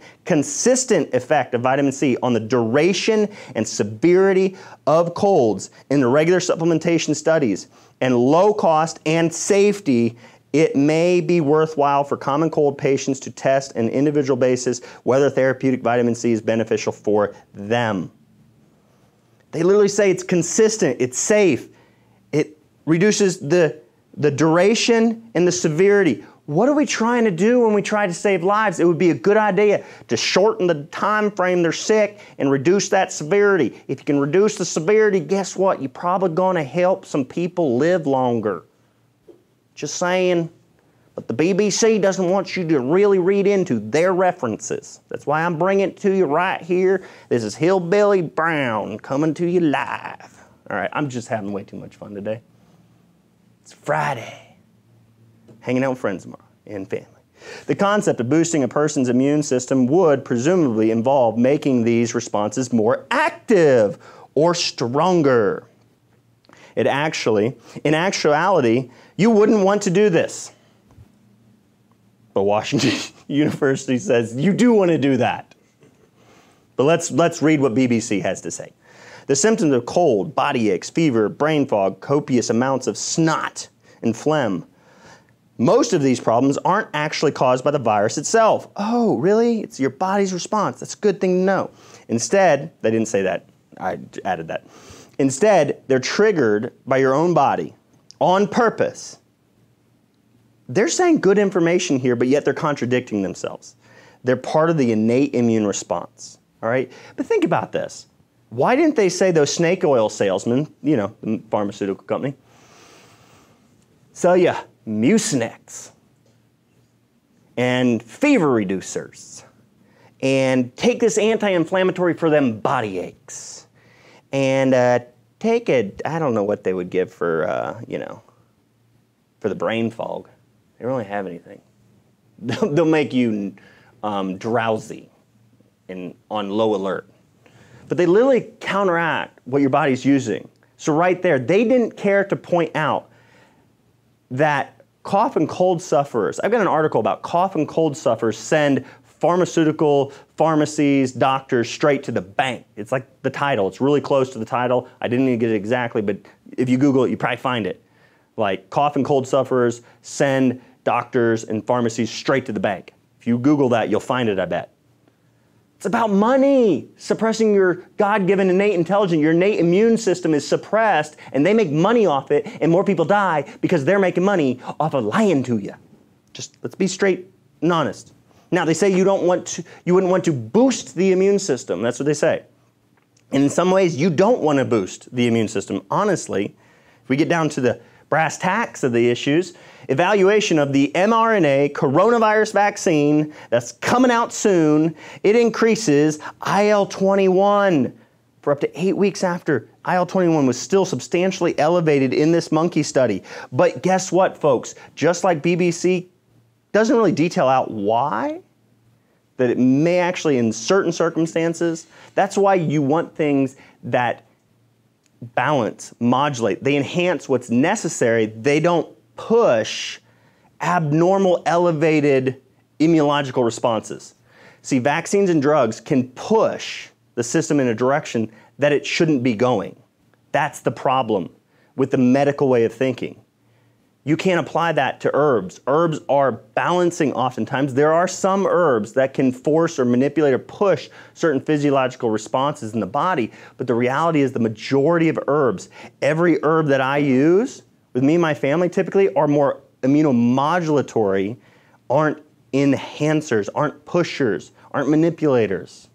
effect of vitamin C on the duration and severity of colds in the regular supplementation studies, and low cost and safety, it may be worthwhile for common cold patients to test on an individual basis whether therapeutic vitamin C is beneficial for them. They literally say it's consistent, it's safe, it reduces the duration and the severity. What are we trying to do when we try to save lives? It would be a good idea to shorten the time frame they're sick and reduce that severity. If you can reduce the severity, guess what? You're probably going to help some people live longer. Just saying. But the BBC doesn't want you to really read into their references. That's why I'm bringing it to you right here. This is Hillbilly Brown coming to you live. All right, I'm just having way too much fun today. It's Friday. Hanging out with friends tomorrow and family. The concept of boosting a person's immune system would presumably involve making these responses more active or stronger. In actuality, you wouldn't want to do this. But Washington University says you do want to do that. But let's read what BBC has to say. The symptoms of cold, body aches, fever, brain fog, copious amounts of snot and phlegm. Most of these problems aren't actually caused by the virus itself. Oh, really? It's your body's response. That's a good thing to know. Instead, they didn't say that. I added that. Instead, they're triggered by your own body on purpose. They're saying good information here, but yet they're contradicting themselves. They're part of the innate immune response, all right? But think about this. Why didn't they say those snake oil salesmen, you know, the pharmaceutical company, sell you Mucinex and fever reducers and take this anti-inflammatory for them body aches and take it, I don't know what they would give for, you know, for the brain fog. They don't really have anything. They'll make you drowsy and on low alert. But they literally counteract what your body's using. So right there, they didn't care to point out that cough and cold sufferers, I've got an article about cough and cold sufferers send pharmaceutical pharmacies, doctors straight to the bank. It's like the title. It's really close to the title. I didn't even get it exactly, but if you Google it, you probably find it. Like cough and cold sufferers send doctors and pharmacies straight to the bank. If you Google that, you'll find it, I bet. It's about money, suppressing your God-given innate intelligence. Your innate immune system is suppressed, and they make money off it, and more people die because they're making money off of lying to you. Just let's be straight and honest. Now, they say you wouldn't want to boost the immune system. That's what they say. And in some ways, you don't want to boost the immune system. Honestly, if we get down to the brass tacks of the issues, evaluation of the mRNA coronavirus vaccine that's coming out soon, it increases IL-21 for up to 8 weeks after. IL-21 was still substantially elevated in this monkey study. But guess what, folks? Just like BBC doesn't really detail out why, that it may actually in certain circumstances. That's why you want things that balance, modulate. They enhance what's necessary. They don't push abnormal, elevated immunological responses. See, vaccines and drugs can push the system in a direction that it shouldn't be going. That's the problem with the medical way of thinking. You can't apply that to herbs. Herbs are balancing oftentimes. There are some herbs that can force or manipulate or push certain physiological responses in the body, but the reality is the majority of herbs, every herb that I use with me and my family typically are more immunomodulatory, aren't enhancers, aren't pushers, aren't manipulators.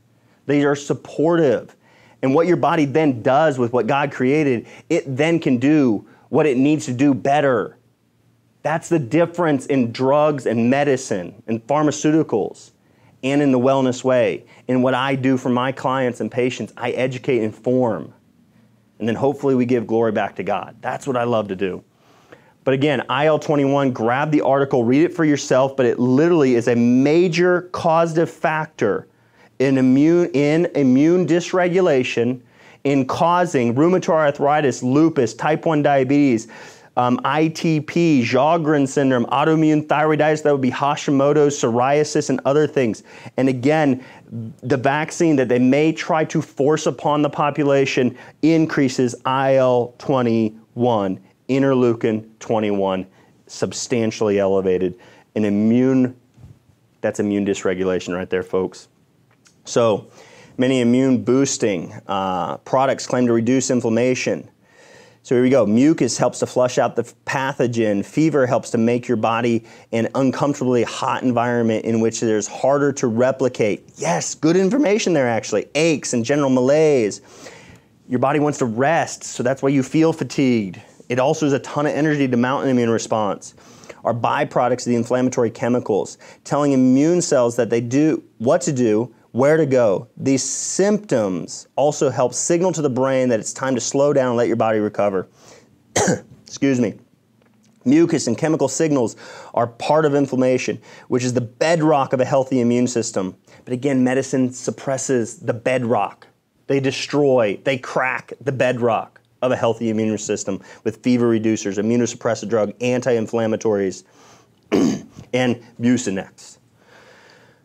They are supportive. And what your body then does with what God created, it then can do what it needs to do better. That's the difference in drugs and medicine and pharmaceuticals and in the wellness way. In what I do for my clients and patients, I educate, inform, and then hopefully we give glory back to God. That's what I love to do. But again, IL-21, grab the article, read it for yourself, but it literally is a major causative factor in immune dysregulation, in causing rheumatoid arthritis, lupus, type 1 diabetes, ITP, Sjogren's syndrome, autoimmune thyroiditis, that would be Hashimoto's, psoriasis, and other things. And again, the vaccine that they may try to force upon the population increases IL-21, interleukin 21, substantially elevated. That's immune dysregulation right there, folks. So many immune boosting products claim to reduce inflammation. So here we go. Mucus helps to flush out the pathogen. Fever helps to make your body an uncomfortably hot environment in which there's harder to replicate. Yes, good information there actually. Aches and general malaise. Your body wants to rest, so that's why you feel fatigued. It also has a ton of energy to mount an immune response. Are byproducts of the inflammatory chemicals, telling immune cells that they do what to do, where to go. These symptoms also help signal to the brain that it's time to slow down and let your body recover. Excuse me. Mucus and chemical signals are part of inflammation, which is the bedrock of a healthy immune system. But again, medicine suppresses the bedrock. They destroy, they crack the bedrock of a healthy immune system with fever reducers, immunosuppressive drug, anti-inflammatories, and Mucinex.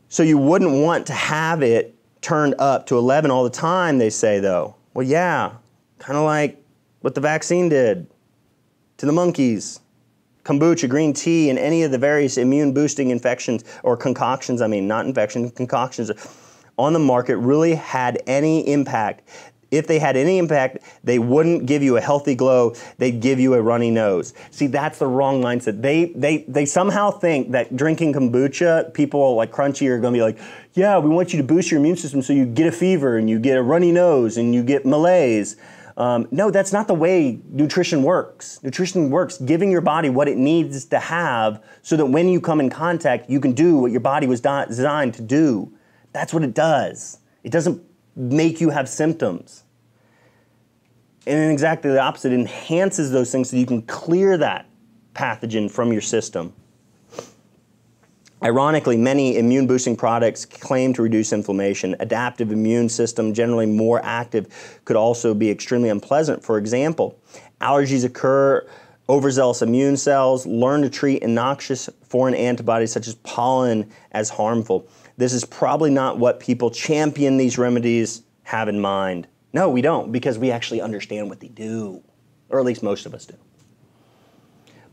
So you wouldn't want to have it turned up to 11 all the time, they say, though. Well, yeah, kind of like what the vaccine did to the monkeys. Kombucha, green tea, and any of the various immune-boosting infections or concoctions, not infections, concoctions on the market really had any impact. If they had any impact, they wouldn't give you a healthy glow, they'd give you a runny nose. See, that's the wrong mindset. They somehow think that drinking kombucha, people like Crunchy are gonna be like, yeah, we want you to boost your immune system so you get a fever and you get a runny nose and you get malaise. No, that's not the way nutrition works. Nutrition works giving your body what it needs to have so that when you come in contact, you can do what your body was designed to do. That's what it does. It doesn't make you have symptoms. And exactly the opposite, it enhances those things so you can clear that pathogen from your system. Ironically, many immune-boosting products claim to reduce inflammation. Adaptive immune system, generally more active, could also be extremely unpleasant. For example, allergies occur, overzealous immune cells learn to treat innocuous foreign antibodies such as pollen as harmful. This is probably not what people champion these remedies have in mind. No, we don't, because we actually understand what they do, or at least most of us do.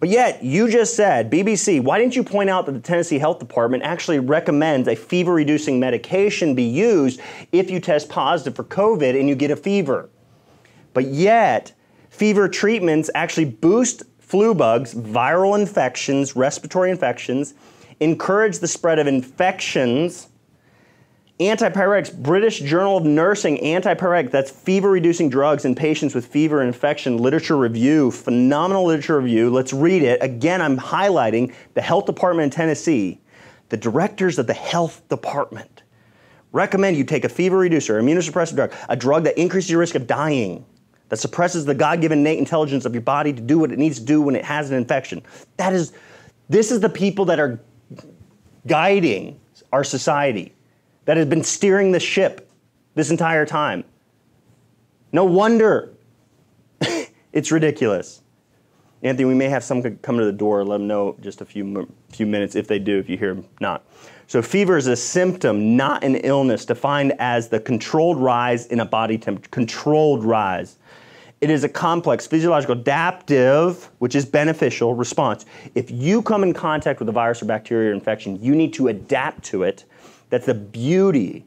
But yet, you just said, BBC, why didn't you point out that the Tennessee Health Department actually recommends a fever-reducing medication be used if you test positive for COVID and you get a fever? But yet, fever treatments actually boost flu bugs, viral infections, respiratory infections, encourage the spread of infections. Antipyretics, British Journal of Nursing, antipyretic, that's fever-reducing drugs in patients with fever and infection, literature review, phenomenal literature review. Let's read it. Again, I'm highlighting the health department in Tennessee. The directors of the health department recommend you take a fever reducer, immunosuppressive drug, a drug that increases your risk of dying, that suppresses the God-given innate intelligence of your body to do what it needs to do when it has an infection. This is the people that are guiding our society, that has been steering the ship this entire time. No wonder it's ridiculous. Anthony, we may have someone come to the door. Let them know just a few minutes if they do, if you hear them not. So fever is a symptom, not an illness, defined as the controlled rise in a body temperature, controlled rise. It is a complex physiological adaptive, which is beneficial, response. If you come in contact with a virus or bacteria or infection, you need to adapt to it. That's the beauty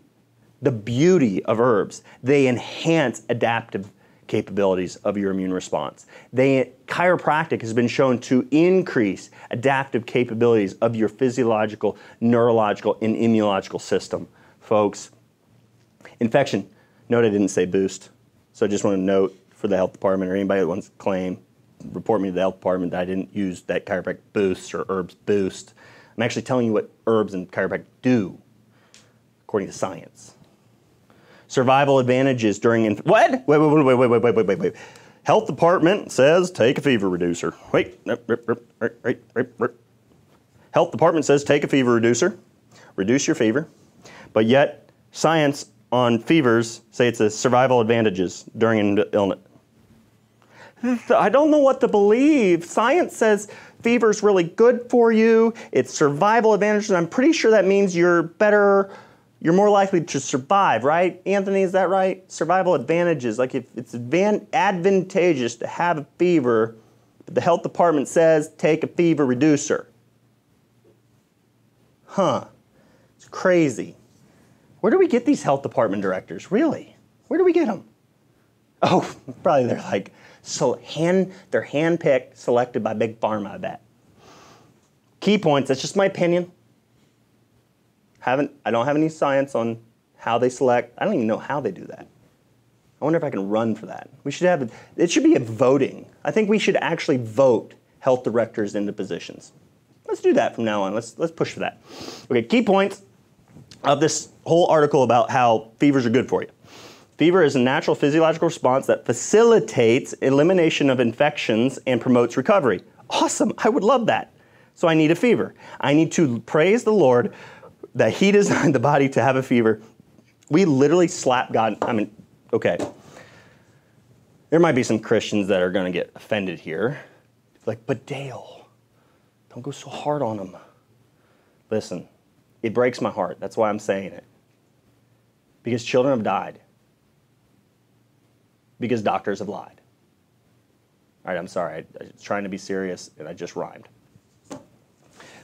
of herbs. They enhance adaptive capabilities of your immune response. Chiropractic has been shown to increase adaptive capabilities of your physiological, neurological, and immunological system. Folks, infection. Note I didn't say boost. So I just want to note for the health department or anybody that wants to claim, report me to the health department that I didn't use that chiropractic boost or herbs boost. I'm actually telling you what herbs and chiropractic do, according to science. Survival advantages during what? Wait. Health department says take a fever reducer. Wait. Health department says take a fever reducer, reduce your fever, but yet science on fevers say it's a survival advantages during an illness. I don't know what to believe. Science says fever's really good for you. It's survival advantages. I'm pretty sure that means you're more likely to survive, right? Anthony, is that right? Survival advantages. Like if it's advantageous to have a fever, but the health department says take a fever reducer. Huh. It's crazy. Where do we get these health department directors? Really? Where do we get them? Oh, probably they're like, they're hand-picked, selected by Big Pharma, I bet. Key points, that's just my opinion. I don't have any science on how they select. I don't even know how they do that. I wonder if I can run for that. It should be a voting. I think we should actually vote health directors into positions. Let's do that from now on. Let's push for that. Okay, key points of this whole article about how fevers are good for you. Fever is a natural physiological response that facilitates elimination of infections and promotes recovery. Awesome, I would love that. So I need a fever. I need to praise the Lord that He designed the body to have a fever. We literally slap God. Okay. There might be some Christians that are going to get offended here. Like, but Dale, don't go so hard on them. Listen, it breaks my heart. That's why I'm saying it. Because children have died. Because doctors have lied. All right, I'm sorry. I was trying to be serious, and I just rhymed.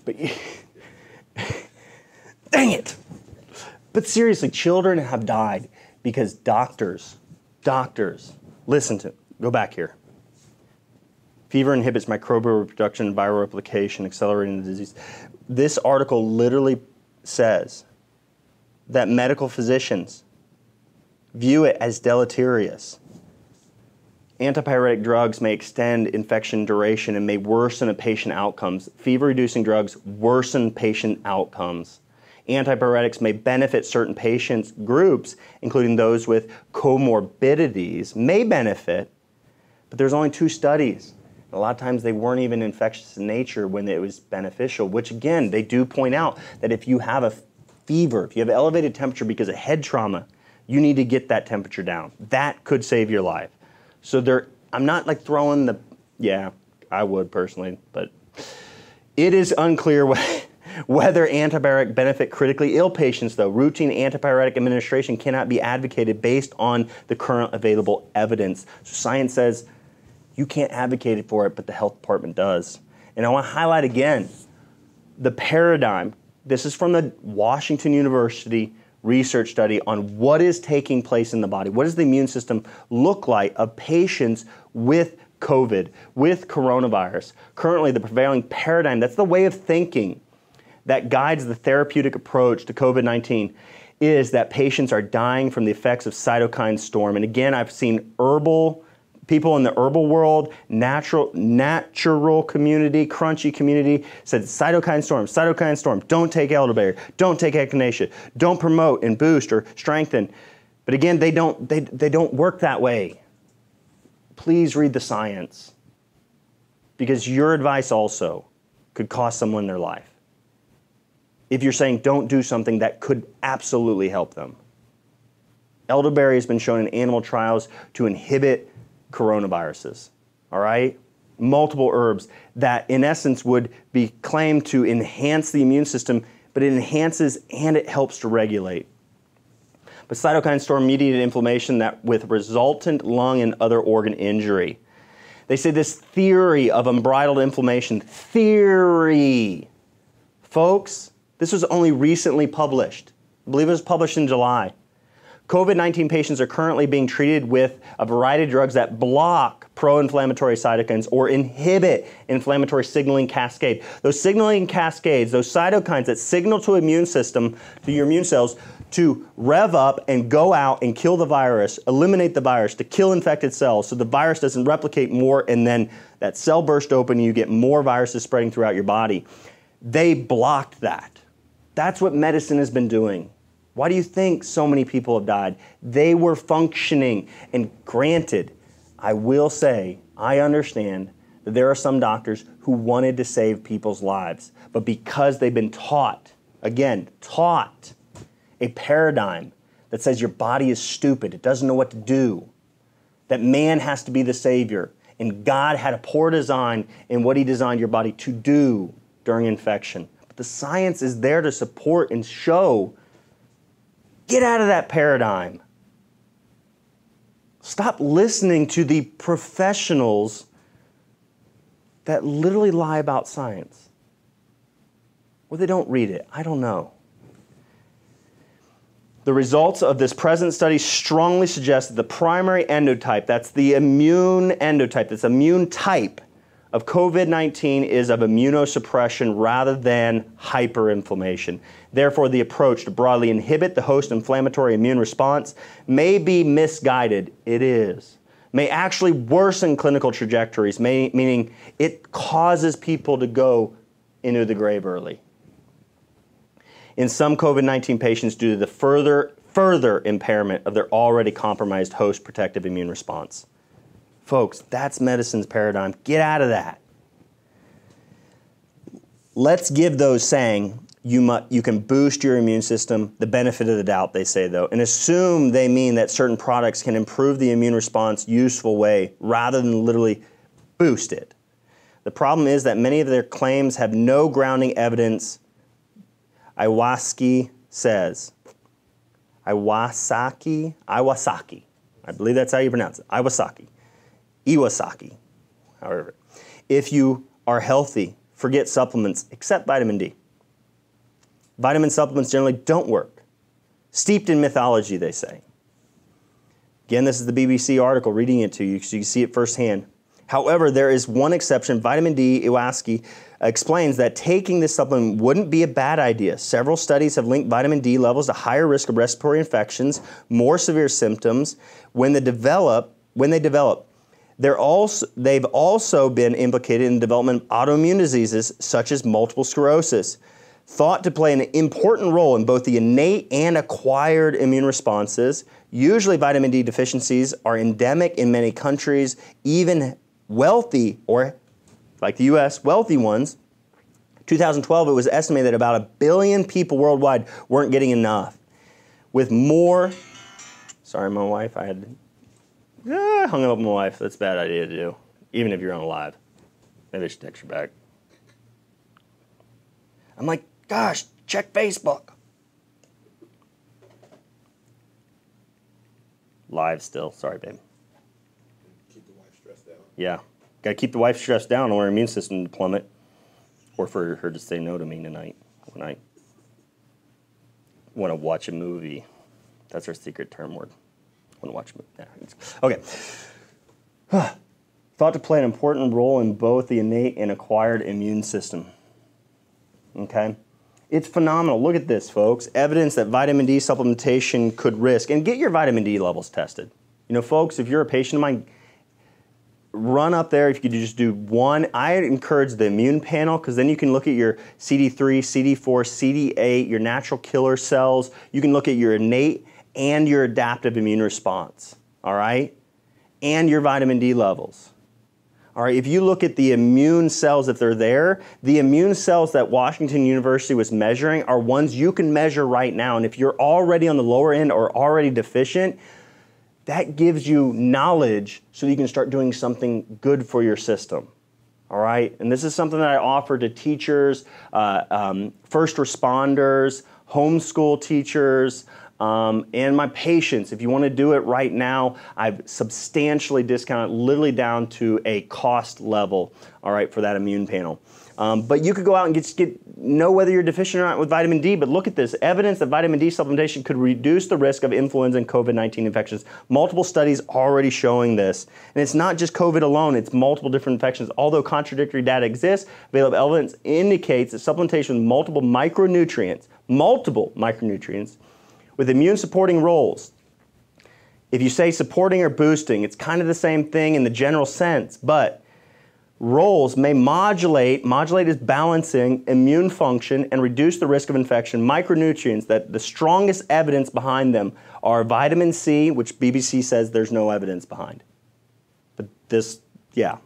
But dang it. But seriously, children have died because doctors, listen to, go back here. Fever inhibits microbial reproduction and viral replication, accelerating the disease. This article literally says that medical physicians view it as deleterious. Antipyretic drugs may extend infection duration and may worsen a patient outcomes. Fever-reducing drugs worsen patient outcomes. Antipyretics may benefit certain patients groups, including those with comorbidities, may benefit, but there's only 2 studies. A lot of times they weren't even infectious in nature when it was beneficial, which again, they do point out that if you have a fever, if you have elevated temperature because of head trauma, you need to get that temperature down. That could save your life. So I'm not like throwing the, yeah, I would personally, but it is unclear whether antipyretic benefit critically ill patients, though. Routine antipyretic administration cannot be advocated based on the current available evidence. So science says you can't advocate for it, but the health department does. And I want to highlight again the paradigm. This is from the Washington University research study on what is taking place in the body. What does the immune system look like of patients with COVID, with coronavirus? Currently, the prevailing paradigm, that's the way of thinking that guides the therapeutic approach to COVID-19, is that patients are dying from the effects of cytokine storm. And again, I've seen people in the herbal world, natural community, crunchy community, said cytokine storm, don't take elderberry, don't take echinacea, don't promote and boost or strengthen. But again, they don't work that way. Please read the science, because your advice also could cost someone their life if you're saying don't do something that could absolutely help them. Elderberry has been shown in animal trials to inhibit coronaviruses, all right? Multiple herbs that in essence would be claimed to enhance the immune system, but it enhances and it helps to regulate. But cytokine storm-mediated inflammation that with resultant lung and other organ injury. They say this theory of unbridled inflammation, folks, this was only recently published. I believe it was published in July. COVID-19 patients are currently being treated with a variety of drugs that block pro-inflammatory cytokines or inhibit inflammatory signaling cascade. Those signaling cascades, those cytokines that signal to immune system, to your immune cells, to rev up and go out and kill the virus, eliminate the virus, to kill infected cells so the virus doesn't replicate more, and then that cell burst open and you get more viruses spreading throughout your body. They blocked that. That's what medicine has been doing. Why do you think so many people have died? They were functioning. And granted, I will say, I understand that there are some doctors who wanted to save people's lives. But because they've been taught, again, taught a paradigm that says your body is stupid, it doesn't know what to do, that man has to be the savior, and God had a poor design in what he designed your body to do during infection. But the science is there to support and show. Get out of that paradigm. Stop listening to the professionals that literally lie about science. Or they don't read it. I don't know. The results of this present study strongly suggest that the primary endotype, that's the immune endotype, that's immune type of COVID-19 is of immunosuppression rather than hyperinflammation. Therefore, the approach to broadly inhibit the host inflammatory immune response may be misguided. It is. May actually worsen clinical trajectories, meaning it causes people to go into the grave early. In some COVID-19 patients due to the further impairment of their already compromised host protective immune response. Folks, that's medicine's paradigm. Get out of that. Let's give those saying you can boost your immune system the benefit of the doubt, they say, though, and assume they mean that certain products can improve the immune response useful way rather than literally boost it. The problem is that many of their claims have no grounding evidence. Iwasaki, I believe that's how you pronounce it, Iwasaki, however. If you are healthy, forget supplements except vitamin D. Vitamin supplements generally don't work. Steeped in mythology, they say. Again, this is the BBC article, reading it to you so you can see it firsthand. However, there is one exception. Vitamin D, Iwasaki, explains that taking this supplement wouldn't be a bad idea. Several studies have linked vitamin D levels to higher risk of respiratory infections, more severe symptoms when they develop. They've also been implicated in the development of autoimmune diseases such as multiple sclerosis, thought to play an important role in both the innate and acquired immune responses. Usually vitamin D deficiencies are endemic in many countries, even wealthy, or like the US, wealthy ones. 2012, it was estimated that about 1 billion people worldwide weren't getting enough. With more, sorry my wife, I had hung up on my wife. That's a bad idea to do, even if you're on live. Maybe I should text her back. I'm like, gosh, check Facebook. Live still, sorry babe. Keep the wife stressed out. Yeah, gotta keep the wife stressed down or her immune system to plummet. Or for her to say no to me tonight when I want to watch a movie. That's our secret term word. Want to watch a movie. Yeah. Okay. Thought to play an important role in both the innate and acquired immune system. Okay? It's phenomenal. Look at this, folks. Evidence that vitamin D supplementation could risk. And get your vitamin D levels tested. You know, folks, if you're a patient of mine, run up there. If you could just do one, I encourage the immune panel because then you can look at your CD3, CD4, CD8, your natural killer cells. You can look at your innate and your adaptive immune response, all right? And your vitamin D levels. All right, if you look at the immune cells, if they're there, the immune cells that Washington University was measuring are ones you can measure right now. And if you're already on the lower end or already deficient, that gives you knowledge so you can start doing something good for your system, all right? And this is something that I offer to teachers, first responders, homeschool teachers, and my patients. If you want to do it right now, I've substantially discounted, literally down to a cost level, all right, for that immune panel. But you could go out and know whether you're deficient or not with vitamin D, but look at this. Evidence that vitamin D supplementation could reduce the risk of influenza and COVID-19 infections. Multiple studies already showing this. And it's not just COVID alone, it's multiple different infections. Although contradictory data exists, available evidence indicates that supplementation with multiple micronutrients with immune supporting roles. If you say supporting or boosting, it's kind of the same thing in the general sense, but roles may modulate is balancing immune function and reduce the risk of infection. Micronutrients, that the strongest evidence behind them are vitamin C, which BBC says there's no evidence behind. But this, yeah,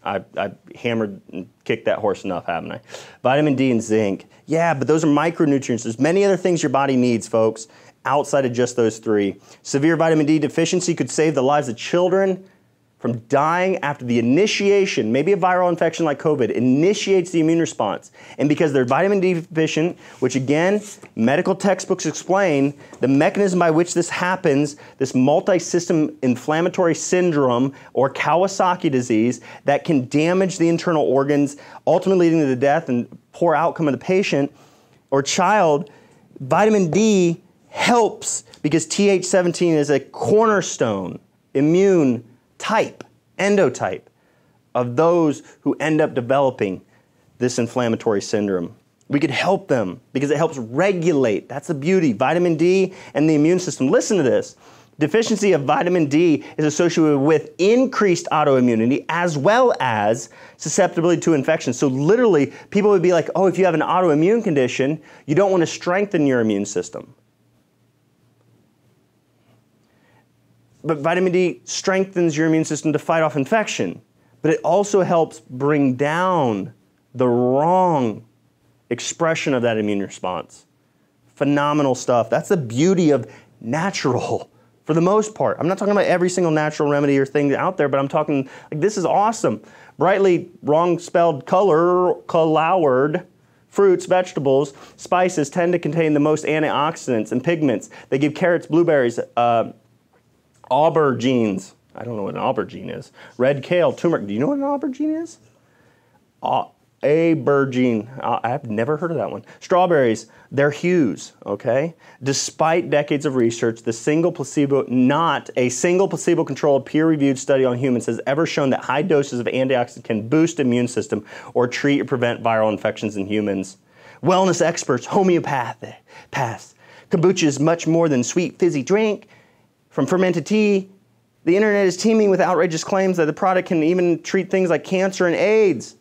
I hammered and kicked that horse enough, haven't I? Vitamin D and zinc, yeah, but those are micronutrients. There's many other things your body needs, folks, outside of just those three. Severe vitamin D deficiency could save the lives of children from dying after the initiation, maybe a viral infection like COVID, initiates the immune response. And because they're vitamin D deficient, which again, medical textbooks explain, the mechanism by which this happens, this multi-system inflammatory syndrome or Kawasaki disease that can damage the internal organs, ultimately leading to the death and poor outcome of the patient or child, vitamin D helps because Th17 is a cornerstone immune type, endotype, of those who end up developing this inflammatory syndrome. We could help them because it helps regulate. That's the beauty. Vitamin D and the immune system. Listen to this. Deficiency of vitamin D is associated with increased autoimmunity as well as susceptibility to infection. So literally, people would be like, oh, if you have an autoimmune condition, you don't want to strengthen your immune system. But vitamin D strengthens your immune system to fight off infection, but it also helps bring down the wrong expression of that immune response. Phenomenal stuff. That's the beauty of natural, for the most part. I'm not talking about every single natural remedy or thing out there, but I'm talking, like, this is awesome. Brightly wrong spelled colored fruits, vegetables, spices tend to contain the most antioxidants and pigments. They give carrots, blueberries, aubergines. I don't know what an aubergine is. Red kale, turmeric. Do you know what an aubergine is? Aubergine. I've never heard of that one. Strawberries, they're hues, okay? Despite decades of research, not a single placebo-controlled peer-reviewed study on humans has ever shown that high doses of antioxidant can boost immune system or treat or prevent viral infections in humans. Wellness experts, homeopathists. Kombucha is much more than sweet, fizzy drink. From fermented tea, The internet is teeming with outrageous claims that the product can even treat things like cancer and AIDS.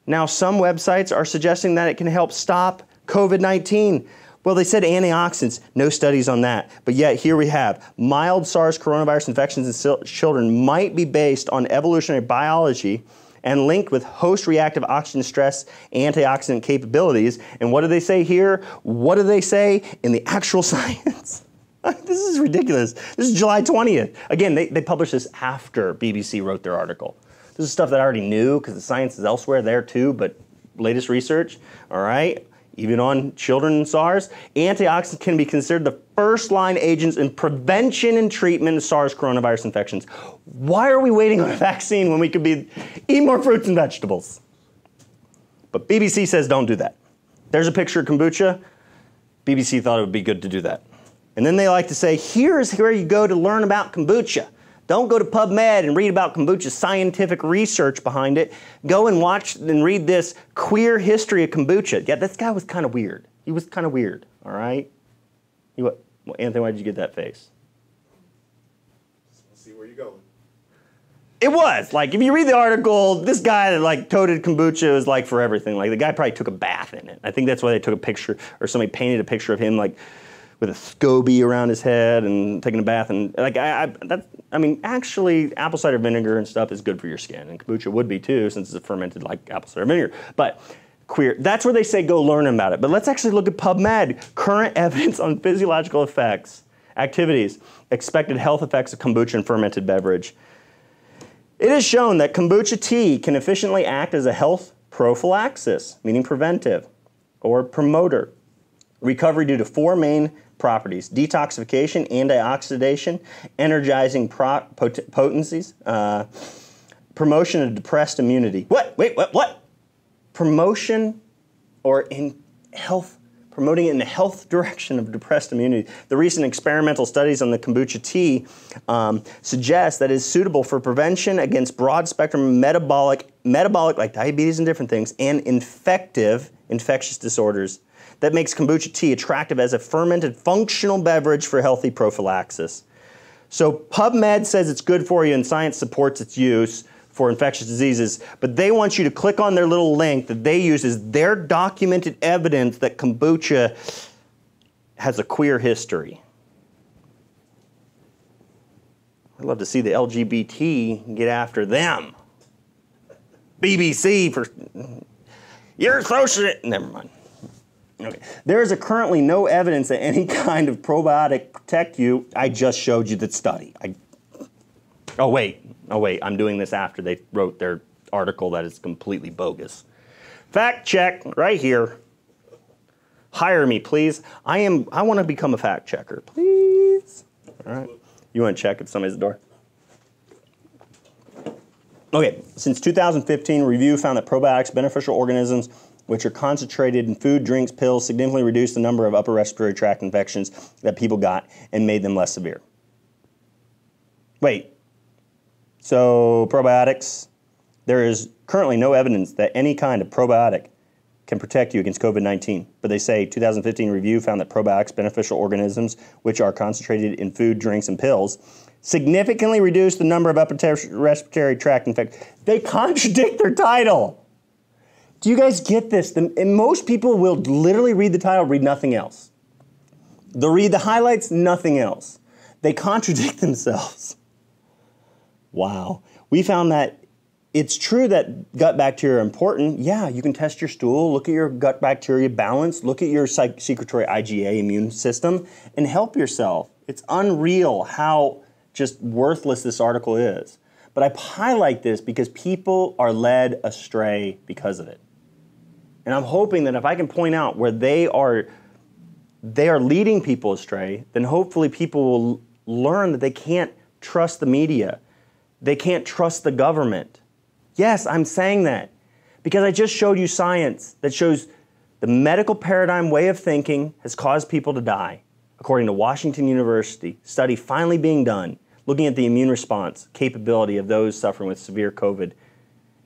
Now, some websites are suggesting that it can help stop COVID-19. Well, they said antioxidants, no studies on that. But yet here we have mild SARS coronavirus infections in children might be based on evolutionary biology and linked with host-reactive oxygen stress antioxidant capabilities. And what do they say here? What do they say in the actual science? This is ridiculous. This is July 20th. Again, they published this after BBC wrote their article. This is stuff that I already knew because the science is elsewhere there too, but latest research, all right? Even on children and SARS, antioxidants can be considered the first-line agents in prevention and treatment of SARS coronavirus infections. Why are we waiting on a vaccine when we could be eat more fruits and vegetables? But BBC says don't do that. There's a picture of kombucha. BBC thought it would be good to do that. And then they like to say, here's where you go to learn about kombucha. Don't go to PubMed and read about kombucha's scientific research behind it. Go and watch and read this queer history of kombucha. Yeah, this guy was kind of weird. He was kind of weird, all right? Well, Anthony, why did you get that face? Just want to see where you're going. It was. Like, if you read the article, this guy that, like, toted kombucha was, like, for everything. Like, the guy probably took a bath in it. I think that's why they took a picture, or somebody painted a picture of him, like, with a SCOBY around his head and taking a bath. And like, I mean, actually, apple cider vinegar and stuff is good for your skin. And kombucha would be too, since it's fermented like apple cider vinegar. But queer, that's where they say go learn about it. But let's actually look at PubMed. Current evidence on physiological effects, activities, expected health effects of kombucha and fermented beverage. It is shown that kombucha tea can efficiently act as a health prophylaxis, meaning preventive, or promoter. Recovery due to four main properties: detoxification, antioxidation, energizing potencies, promotion of depressed immunity. What? Wait, what? Promotion or in health, promoting it in the health direction of depressed immunity. The recent experimental studies on the kombucha tea suggest that it is suitable for prevention against broad spectrum metabolic like diabetes and different things, and infectious disorders. That makes kombucha tea attractive as a fermented functional beverage for healthy prophylaxis. So PubMed says it's good for you and science supports its use for infectious diseases, but they want you to click on their little link that they use as their documented evidence that kombucha has a queer history. I'd love to see the LGBT get after them. BBC for, you're social, never mind. Okay. There is currently no evidence that any kind of probiotic protect you. I just showed you that study. Oh wait, I'm doing this after they wrote their article that is completely bogus. Fact check right here. Hire me, please. I want to become a fact checker, please. All right. You want to check if somebody's at the door? Okay, since 2015, a review found that probiotics, beneficial organisms, which are concentrated in food, drinks, pills, significantly reduced the number of upper respiratory tract infections that people got and made them less severe. Wait, so probiotics, there is currently no evidence that any kind of probiotic can protect you against COVID-19, but they say 2015 review found that probiotics, beneficial organisms, which are concentrated in food, drinks, and pills, significantly reduced the number of upper respiratory tract infections. They contradict their title. Do you guys get this? And most people will literally read the title, read nothing else. They'll read the highlights, nothing else. They contradict themselves. Wow. We found that it's true that gut bacteria are important. Yeah, you can test your stool, look at your gut bacteria balance, look at your secretory IgA immune system, and help yourself. It's unreal how just worthless this article is. But I highlight this because people are led astray because of it. And I'm hoping that if I can point out where they are leading people astray, then hopefully people will learn that they can't trust the media. They can't trust the government. Yes, I'm saying that because I just showed you science that shows the medical paradigm way of thinking has caused people to die. According to Washington University, study finally being done, looking at the immune response capability of those suffering with severe COVID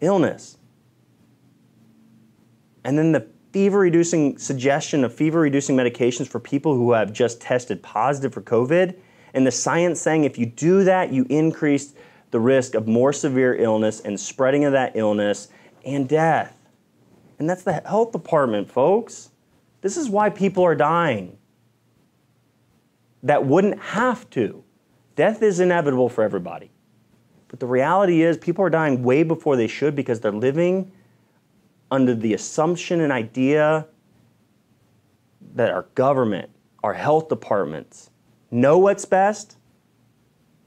illness. And then the suggestion of fever-reducing medications for people who have just tested positive for COVID And the science saying if you do that, you increase the risk of more severe illness and spreading of that illness and death. And that's the health department, folks. This is why people are dying that wouldn't have to. Death is inevitable for everybody. But the reality is people are dying way before they should because they're living under the assumption and idea that our government, our health departments know what's best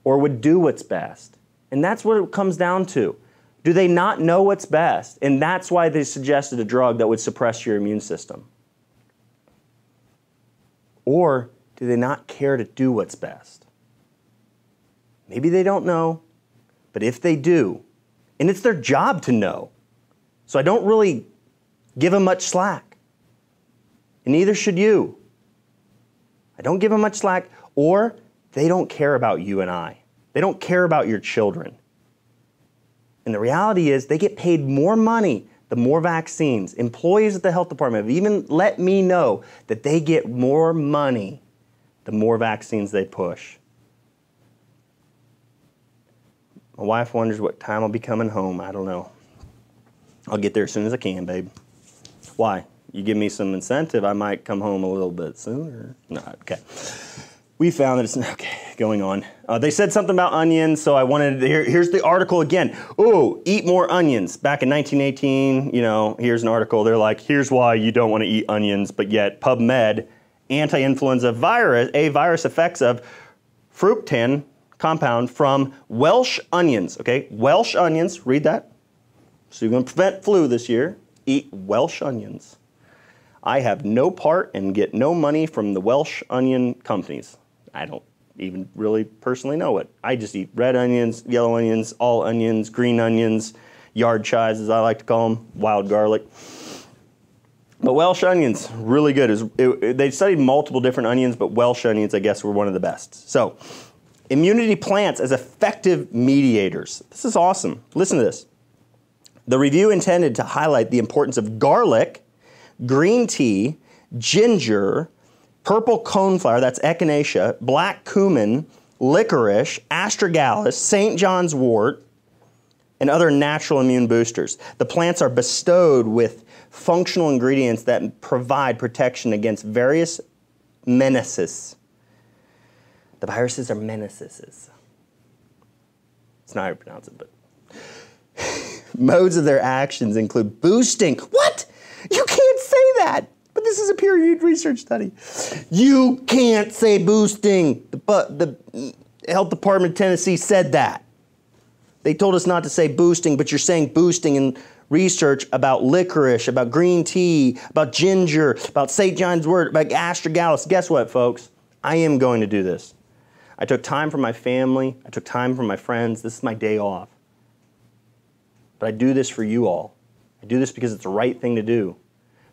or would do what's best. And that's what it comes down to. Do they not know what's best? And that's why they suggested a drug that would suppress your immune system. Or do they not care to do what's best? Maybe they don't know, but if they do, and it's their job to know, so I don't really give them much slack. And neither should you. I don't give them much slack, or they don't care about you and I. They don't care about your children. And the reality is they get paid more money the more vaccines. Employees at the health department have even let me know that they get more money the more vaccines they push. My wife wonders what time I'll be coming home. I don't know. I'll get there as soon as I can, babe. Why? You give me some incentive, I might come home a little bit sooner. No, okay. We found that it's okay. Going on. They said something about onions, so I wanted to here's the article again. Oh, eat more onions. Back in 1918, here's an article. They're like, here's why you don't want to eat onions, but yet PubMed, anti-influenza virus, effects of fructan compound from Welsh onions. Okay, Welsh onions. Read that. So you're going to prevent flu this year. Eat Welsh onions. I have no part and get no money from the Welsh onion companies. I don't even really personally know it. I just eat red onions, yellow onions, all onions, green onions, yard chives as I like to call them, wild garlic. But Welsh onions, really good. They studied multiple different onions, but Welsh onions, I guess, were one of the best. So, immunity plants as effective mediators. This is awesome. Listen to this. The review intended to highlight the importance of garlic, green tea, ginger, purple coneflower, that's echinacea, black cumin, licorice, astragalus, St. John's wort, and other natural immune boosters. The plants are bestowed with functional ingredients that provide protection against various menaces. The viruses are menaces. It's not how you pronounce it, but modes of their actions include boosting. What? You can't say that. But this is a peer-reviewed research study. You can't say boosting. The health department of Tennessee said that. They told us not to say boosting, but you're saying boosting in research about licorice, about green tea, about ginger, about St. John's wort, about astragalus. Guess what, folks? I am going to do this. I took time from my family. I took time from my friends. This is my day off. But I do this for you all. I do this because it's the right thing to do.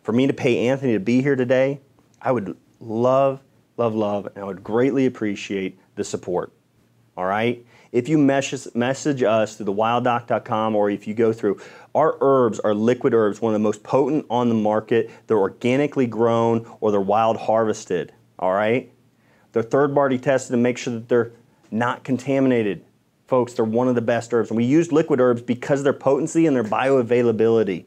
For me to pay Anthony to be here today, I would love, and I would greatly appreciate the support. All right? If you message us through thewilddoc.com, or if you go through, our herbs are liquid herbs, one of the most potent on the market. They're organically grown or they're wild harvested. All right? They're third-party tested to make sure that they're not contaminated. Folks, they're one of the best herbs. And we use liquid herbs because of their potency and their bioavailability.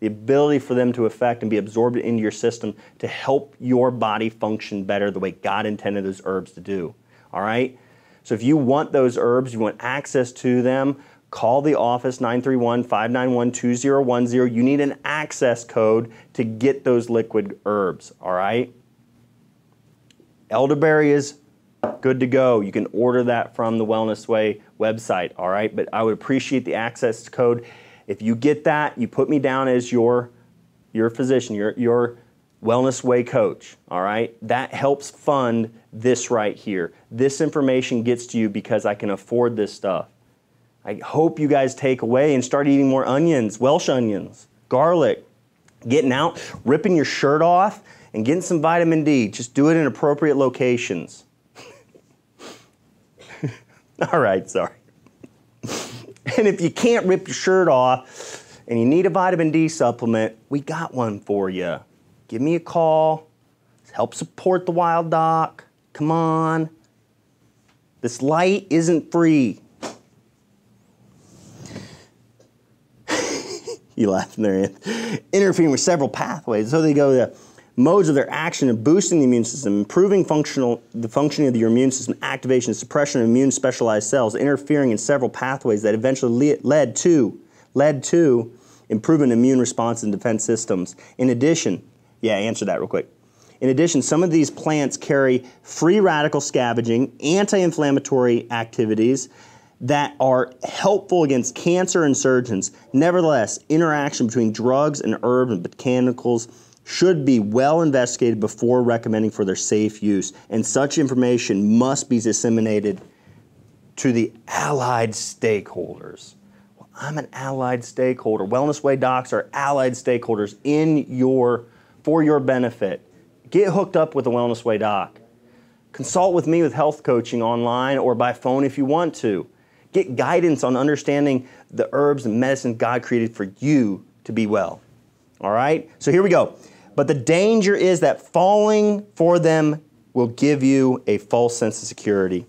The ability for them to affect and be absorbed into your system to help your body function better the way God intended those herbs to do. All right? So if you want those herbs, you want access to them, call the office, 931-591-2010. You need an access code to get those liquid herbs. All right? Elderberry is good to go. You can order that from the Wellness Way website. All right? But I would appreciate the access code. If you get that, you put me down as your physician, your Wellness Way coach, all right? That helps fund this right here. This information gets to you because I can afford this stuff. I hope you guys take away and start eating more onions, Welsh onions, garlic, getting out, ripping your shirt off, and getting some vitamin D. Just do it in appropriate locations. All right, sorry. And if you can't rip your shirt off and you need a vitamin D supplement, we got one for you. Give me a call. Help support the Wild Doc. Come on. This light isn't free. You laughing there, interfering with several pathways. So they go the modes of their action of boosting the immune system, improving the functioning of your immune system, activation, suppression of immune specialized cells, interfering in several pathways that eventually led to improving immune response and defense systems. In addition, answer that real quick. In addition, some of these plants carry free radical scavenging, anti-inflammatory activities that are helpful against cancer insurgents. Nevertheless, interaction between drugs and herbs and botanicals should be well investigated before recommending for their safe use, and such information must be disseminated to the allied stakeholders. Well, I'm an allied stakeholder. Wellness Way docs are allied stakeholders for your benefit. Get hooked up with a Wellness Way doc. Consult with me with health coaching online or by phone if you want to. Get guidance on understanding the herbs and medicine God created for you to be well. All right? So here we go. But the danger is that falling for them will give you a false sense of security.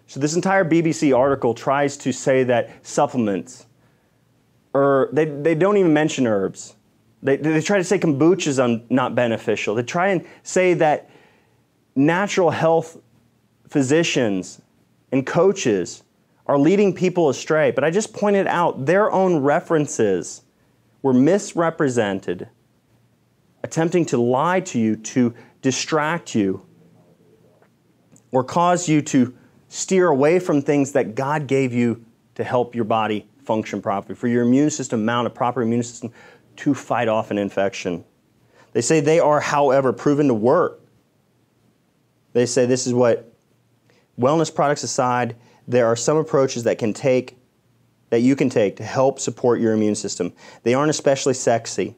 So this entire BBC article tries to say that supplements, they don't even mention herbs. They try to say kombucha is not beneficial. They try and say that natural health physicians and coaches are leading people astray. But I just pointed out their own references were misrepresented, attempting to lie to you, to distract you, or cause you to steer away from things that God gave you to help your body function properly, for your immune system mount a proper immune system to fight off an infection. They say they are, however, proven to work. They say this is what, wellness products aside, there are some approaches that you can take to help support your immune system. They aren't especially sexy.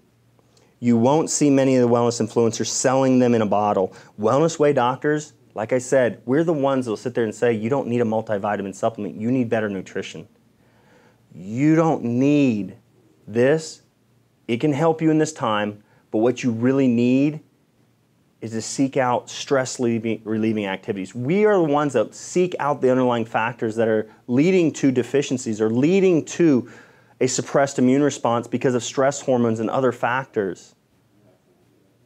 You won't see many of the wellness influencers selling them in a bottle. Wellness Way doctors, like I said, we're the ones that will sit there and say, you don't need a multivitamin supplement. You need better nutrition. You don't need this. It can help you in this time, but what you really need is to seek out stress-relieving activities. We are the ones that seek out the underlying factors that are leading to deficiencies or leading to a suppressed immune response because of stress hormones and other factors.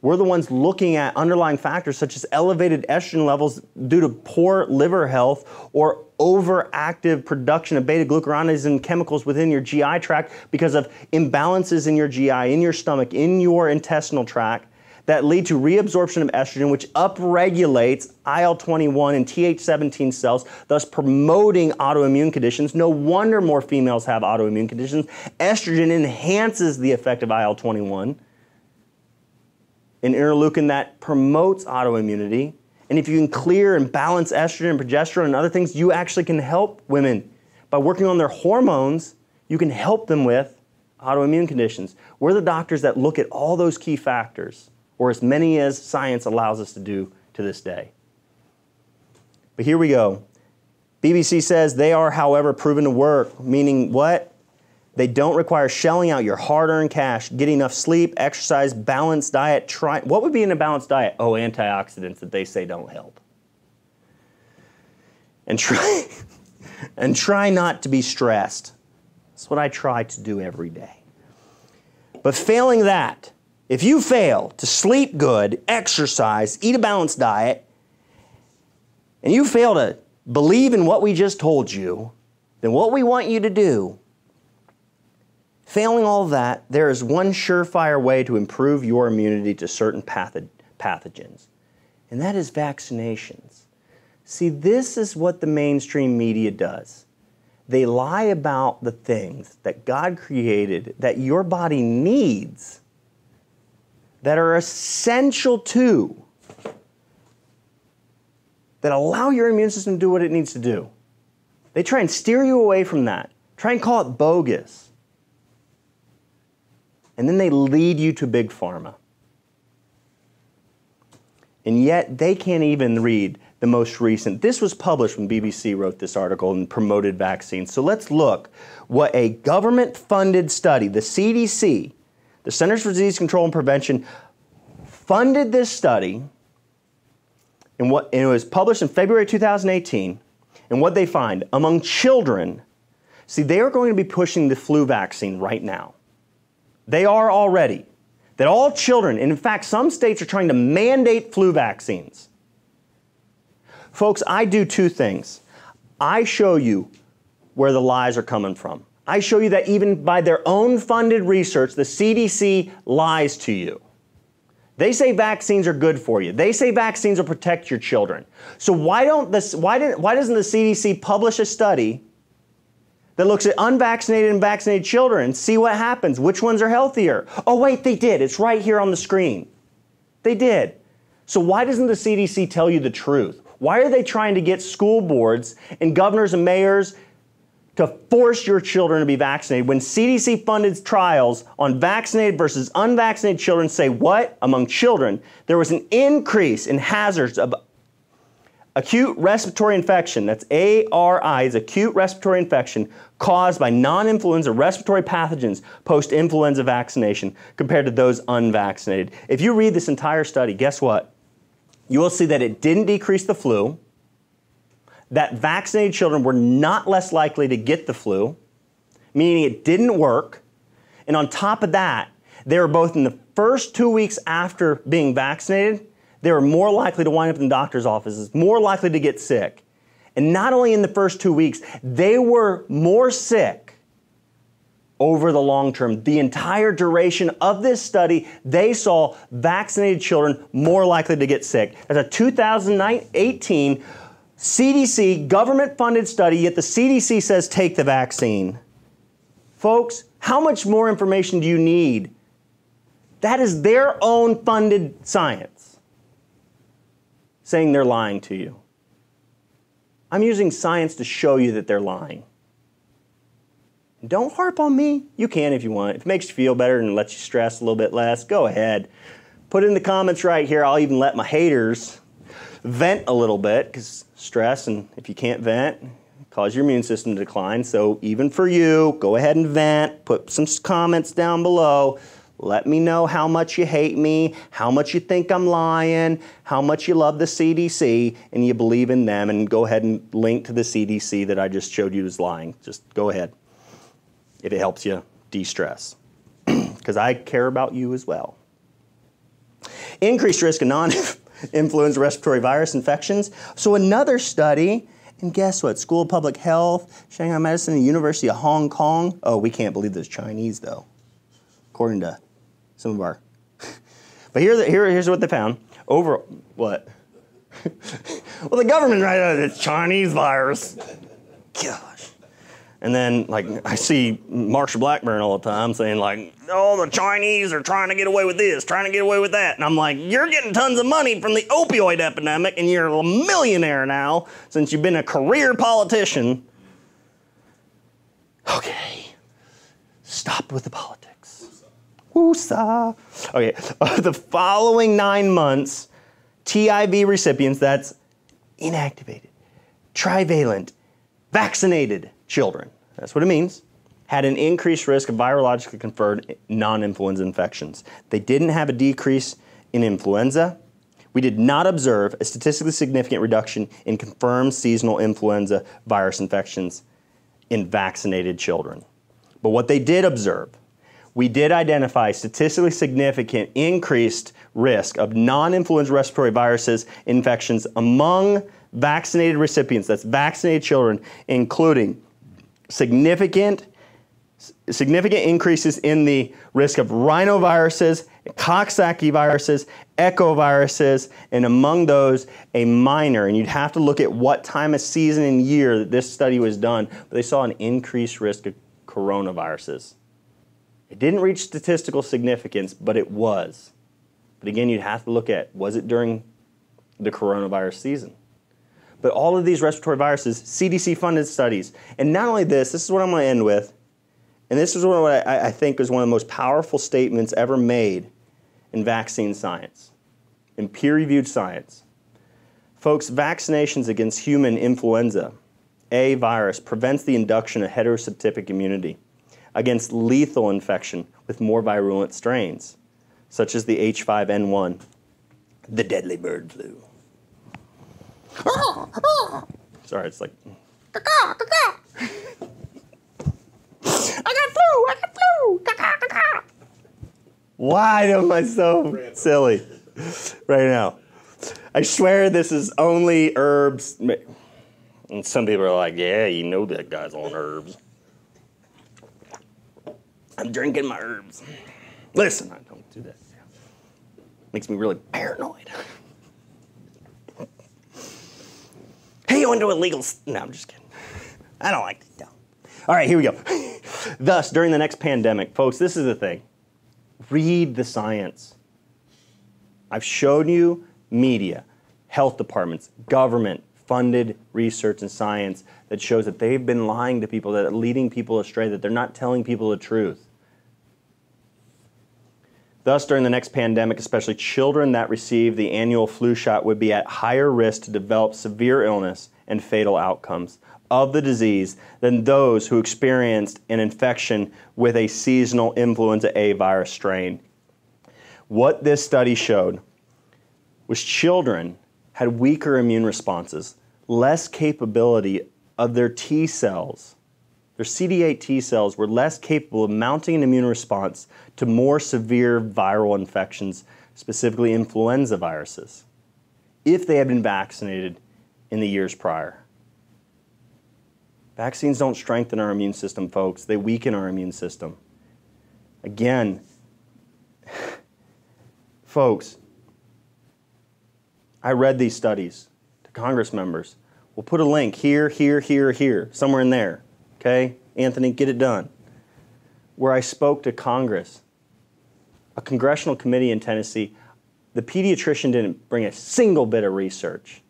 We're the ones looking at underlying factors such as elevated estrogen levels due to poor liver health or overactive production of beta-glucuronidase and chemicals within your GI tract because of imbalances in your GI, in your stomach, in your intestinal tract that lead to reabsorption of estrogen, which upregulates IL-21 and Th17 cells, thus promoting autoimmune conditions. No wonder more females have autoimmune conditions. Estrogen enhances the effect of IL-21, an interleukin that promotes autoimmunity. And if you can clear and balance estrogen and progesterone and other things, you actually can help women. By working on their hormones, you can help them with autoimmune conditions. We're the doctors that look at all those key factors, or as many as science allows us to do to this day. But here we go. BBC says they are, however, proven to work, meaning what? They don't require shelling out your hard-earned cash, get enough sleep, exercise, balanced diet. What would be in a balanced diet? Oh, antioxidants that they say don't help. And try not to be stressed. That's what I try to do every day. But failing that, if you fail to sleep good, exercise, eat a balanced diet, and you fail to believe in what we just told you, then what we want you to do, failing all of that, there is one surefire way to improve your immunity to certain pathogens, and that is vaccinations. See, this is what the mainstream media does. They lie about the things that God created that your body needs, that are essential to, that allow your immune system to do what it needs to do. They try and steer you away from that. Try and call it bogus. And then they lead you to Big Pharma. And yet they can't even read the most recent. This was published when BBC wrote this article and promoted vaccines. So let's look what a government-funded study, the CDC, the Centers for Disease Control and Prevention, funded this study, and it was published in February 2018, And what they find among children, see, they are going to be pushing the flu vaccine right now. They are already. That all children, and in fact, some states are trying to mandate flu vaccines. Folks, I do two things. I show you where the lies are coming from. I show you that even by their own funded research, the CDC lies to you. They say vaccines are good for you. They say vaccines will protect your children. So why doesn't the CDC publish a study that looks at unvaccinated and vaccinated children and see what happens? Which ones are healthier? Oh wait, they did. It's right here on the screen. They did. So why doesn't the CDC tell you the truth? Why are they trying to get school boards and governors and mayors to force your children to be vaccinated when CDC-funded trials on vaccinated versus unvaccinated children say what? Among children, there was an increase in hazards of acute respiratory infection, that's ARI, is acute respiratory infection caused by non-influenza respiratory pathogens post-influenza vaccination compared to those unvaccinated. If you read this entire study, guess what? You will see that it didn't decrease the flu, that vaccinated children were not less likely to get the flu, meaning it didn't work. And on top of that, they were both in the first 2 weeks after being vaccinated, they were more likely to wind up in doctor's offices, more likely to get sick. And not only in the first 2 weeks, they were more sick over the long term. The entire duration of this study, they saw vaccinated children more likely to get sick. As a 2018 CDC government-funded study, yet the CDC says take the vaccine. Folks, how much more information do you need? That is their own funded science saying they're lying to you. I'm using science to show you that they're lying. Don't harp on me. You can if you want. If it makes you feel better and lets you stress a little bit less, go ahead. Put it in the comments right here. I'll even let my haters vent a little bit, because stress, and if you can't vent, cause your immune system to decline. So even for you, go ahead and vent. Put some comments down below. Let me know how much you hate me, how much you think I'm lying, how much you love the CDC, and you believe in them, and go ahead and link to the CDC that I just showed you is lying. Just go ahead, if it helps you de-stress, because I care about you as well. Increased risk of non-influenza respiratory virus infections. So another study, and guess what? School of Public Health, Shanghai Medicine, and University of Hong Kong. Oh, we can't believe those Chinese, though, according to some of our. But here's what they found. Over what? Well, the government, right? It's Chinese virus. Gosh. And then, like, I see Marsha Blackburn all the time saying, like, oh, the Chinese are trying to get away with this, trying to get away with that. And I'm like, you're getting tons of money from the opioid epidemic, and you're a millionaire now since you've been a career politician. Okay, stop with the politics. Woosah. Okay, the following 9 months, TIV recipients, that's inactivated, trivalent, vaccinated children, that's what it means, had an increased risk of virologically conferred non-influenza infections. They didn't have a decrease in influenza. We did not observe a statistically significant reduction in confirmed seasonal influenza virus infections in vaccinated children. But what they did observe, we did identify statistically significant increased risk of non-influenza respiratory viruses infections among vaccinated recipients, that's vaccinated children, including significant increases in the risk of rhinoviruses, Kawasaki viruses, echoviruses, and among those, a minor, and you'd have to look at what time of season and year that this study was done, but they saw an increased risk of coronaviruses. It didn't reach statistical significance, but it was. But again, you'd have to look at, was it during the coronavirus season? But all of these respiratory viruses, CDC-funded studies. And not only this is what I'm going to end with, and this is what I think is one of the most powerful statements ever made in vaccine science, in peer-reviewed science. Folks, vaccinations against human influenza A virus prevents the induction of heterotypic immunity against lethal infection with more virulent strains, such as the H5N1, the deadly bird flu. Sorry, it's like, caw, caw. I got flu, caw. Why am I so silly right now? I swear this is only herbs. And some people are like, yeah, you know that guy's on herbs. I'm drinking my herbs. Listen, I don't do that. Makes me really paranoid. Hey, you want to do illegal? No, I'm just kidding. I don't like to tell. All right, here we go. Thus, during the next pandemic, folks, this is the thing. Read the science. I've shown you media, health departments, government-funded research and science that shows that they've been lying to people, that are leading people astray, that they're not telling people the truth. Thus, during the next pandemic, especially children that receive the annual flu shot would be at higher risk to develop severe illness and fatal outcomes of the disease than those who experienced an infection with a seasonal influenza A virus strain. What this study showed was children had weaker immune responses, less capability of their T cells. Their CD8 T cells were less capable of mounting an immune response to more severe viral infections, specifically influenza viruses, if they had been vaccinated in the years prior. Vaccines don't strengthen our immune system, folks. They weaken our immune system. Again, folks, I read these studies to Congress members. We'll put a link here, somewhere in there. Okay? Anthony, get it done. Where I spoke to Congress, a congressional committee in Tennessee. The pediatrician didn't bring a single bit of research.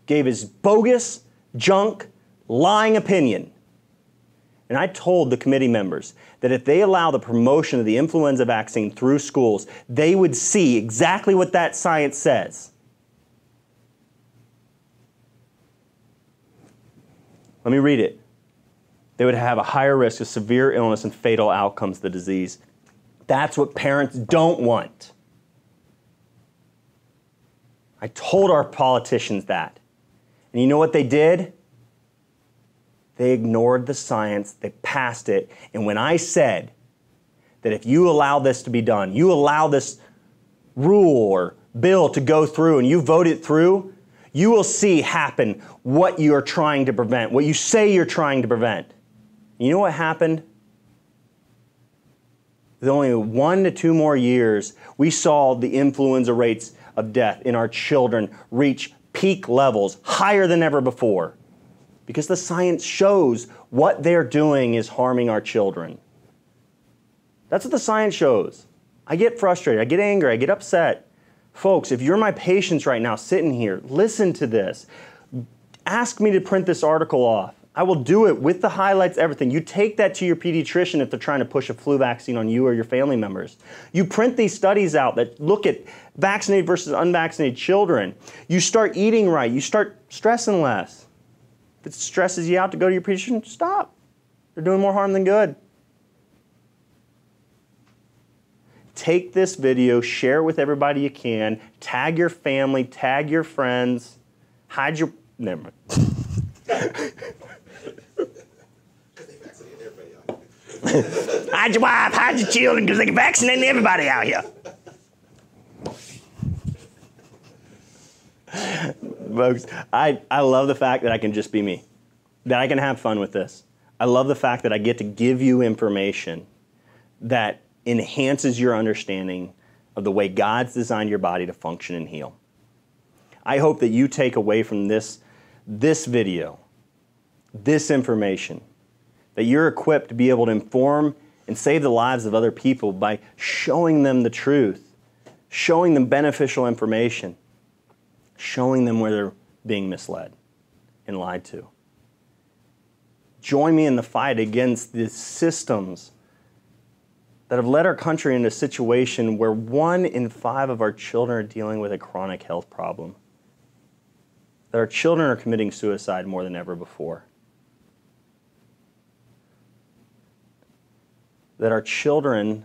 Gave his bogus, junk, lying opinion. And I told the committee members that if they allow the promotion of the influenza vaccine through schools, they would see exactly what that science says. Let me read it. They would have a higher risk of severe illness and fatal outcomes of the disease. That's what parents don't want. I told our politicians that. And you know what they did? They ignored the science, they passed it, and when I said that if you allow this to be done, you allow this rule or bill to go through and you vote it through, you will see happen what you are trying to prevent, what you say you're trying to prevent. You know what happened? With only 1 to 2 more years, we saw the influenza rates of death in our children reach peak levels higher than ever before. Because the science shows what they're doing is harming our children. That's what the science shows. I get frustrated, I get angry, I get upset. Folks, if you're my patients right now sitting here, listen to this. Ask me to print this article off. I will do it with the highlights, everything. You take that to your pediatrician if they're trying to push a flu vaccine on you or your family members. You print these studies out that look at vaccinated versus unvaccinated children. You start eating right. You start stressing less. If it stresses you out to go to your pediatrician, stop. They're doing more harm than good. Take this video, share it with everybody you can, tag your family, tag your friends, hide your... Never mind. Hide your wife, hide your children, because they can vaccinate everybody out here. Folks, I love the fact that I can just be me, that I can have fun with this. I love the fact that I get to give you information that enhances your understanding of the way God's designed your body to function and heal. I hope that you take away from this video, this information, that you're equipped to be able to inform and save the lives of other people by showing them the truth, showing them beneficial information, showing them where they're being misled and lied to. Join me in the fight against the systems that have led our country into a situation where 1 in 5 of our children are dealing with a chronic health problem. That our children are committing suicide more than ever before. That our children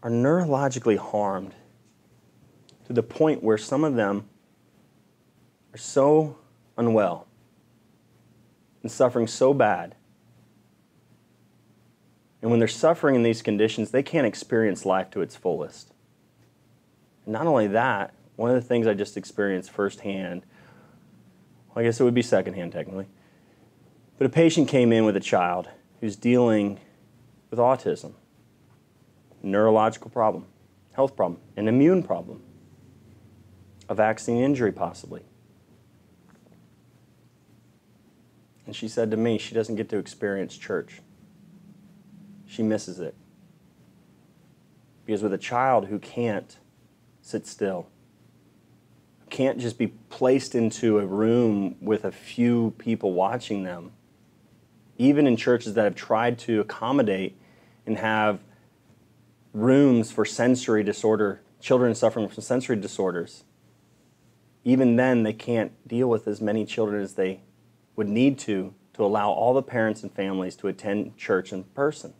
are neurologically harmed to the point where some of them are so unwell and suffering so bad. And when they're suffering in these conditions, they can't experience life to its fullest. And not only that, one of the things I just experienced firsthand, well, I guess it would be secondhand technically, but a patient came in with a child who's dealing with autism, neurological problem, health problem, an immune problem, a vaccine injury possibly. And she said to me, she doesn't get to experience church. She misses it. Because with a child who can't sit still, who can't just be placed into a room with a few people watching them, even in churches that have tried to accommodate and have rooms for sensory disorder, children suffering from sensory disorders, even then they can't deal with as many children as they would need to allow all the parents and families to attend church in person.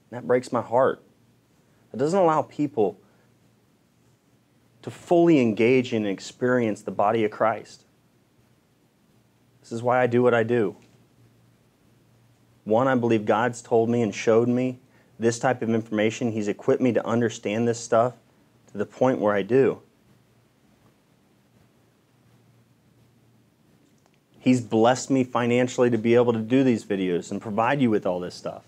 And that breaks my heart. It doesn't allow people to fully engage in and experience the body of Christ. This is why I do what I do. One, I believe God's told me and showed me this type of information. He's equipped me to understand this stuff to the point where I do. He's blessed me financially to be able to do these videos and provide you with all this stuff.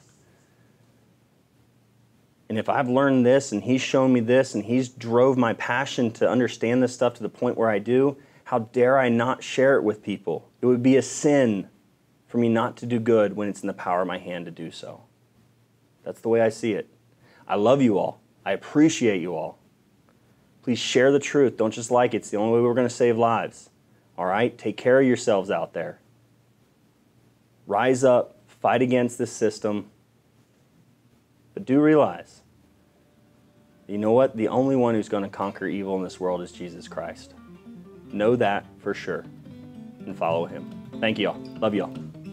And if I've learned this and He's shown me this and He's drove my passion to understand this stuff to the point where I do, how dare I not share it with people? It would be a sin for me not to do good when it's in the power of my hand to do so. That's the way I see it. I love you all. I appreciate you all. Please share the truth. Don't just like it. It's the only way we're going to save lives. All right? Take care of yourselves out there. Rise up. Fight against this system. But do realize, you know what? The only one who's going to conquer evil in this world is Jesus Christ. Know that for sure. And follow Him. Thank you all. Love you all.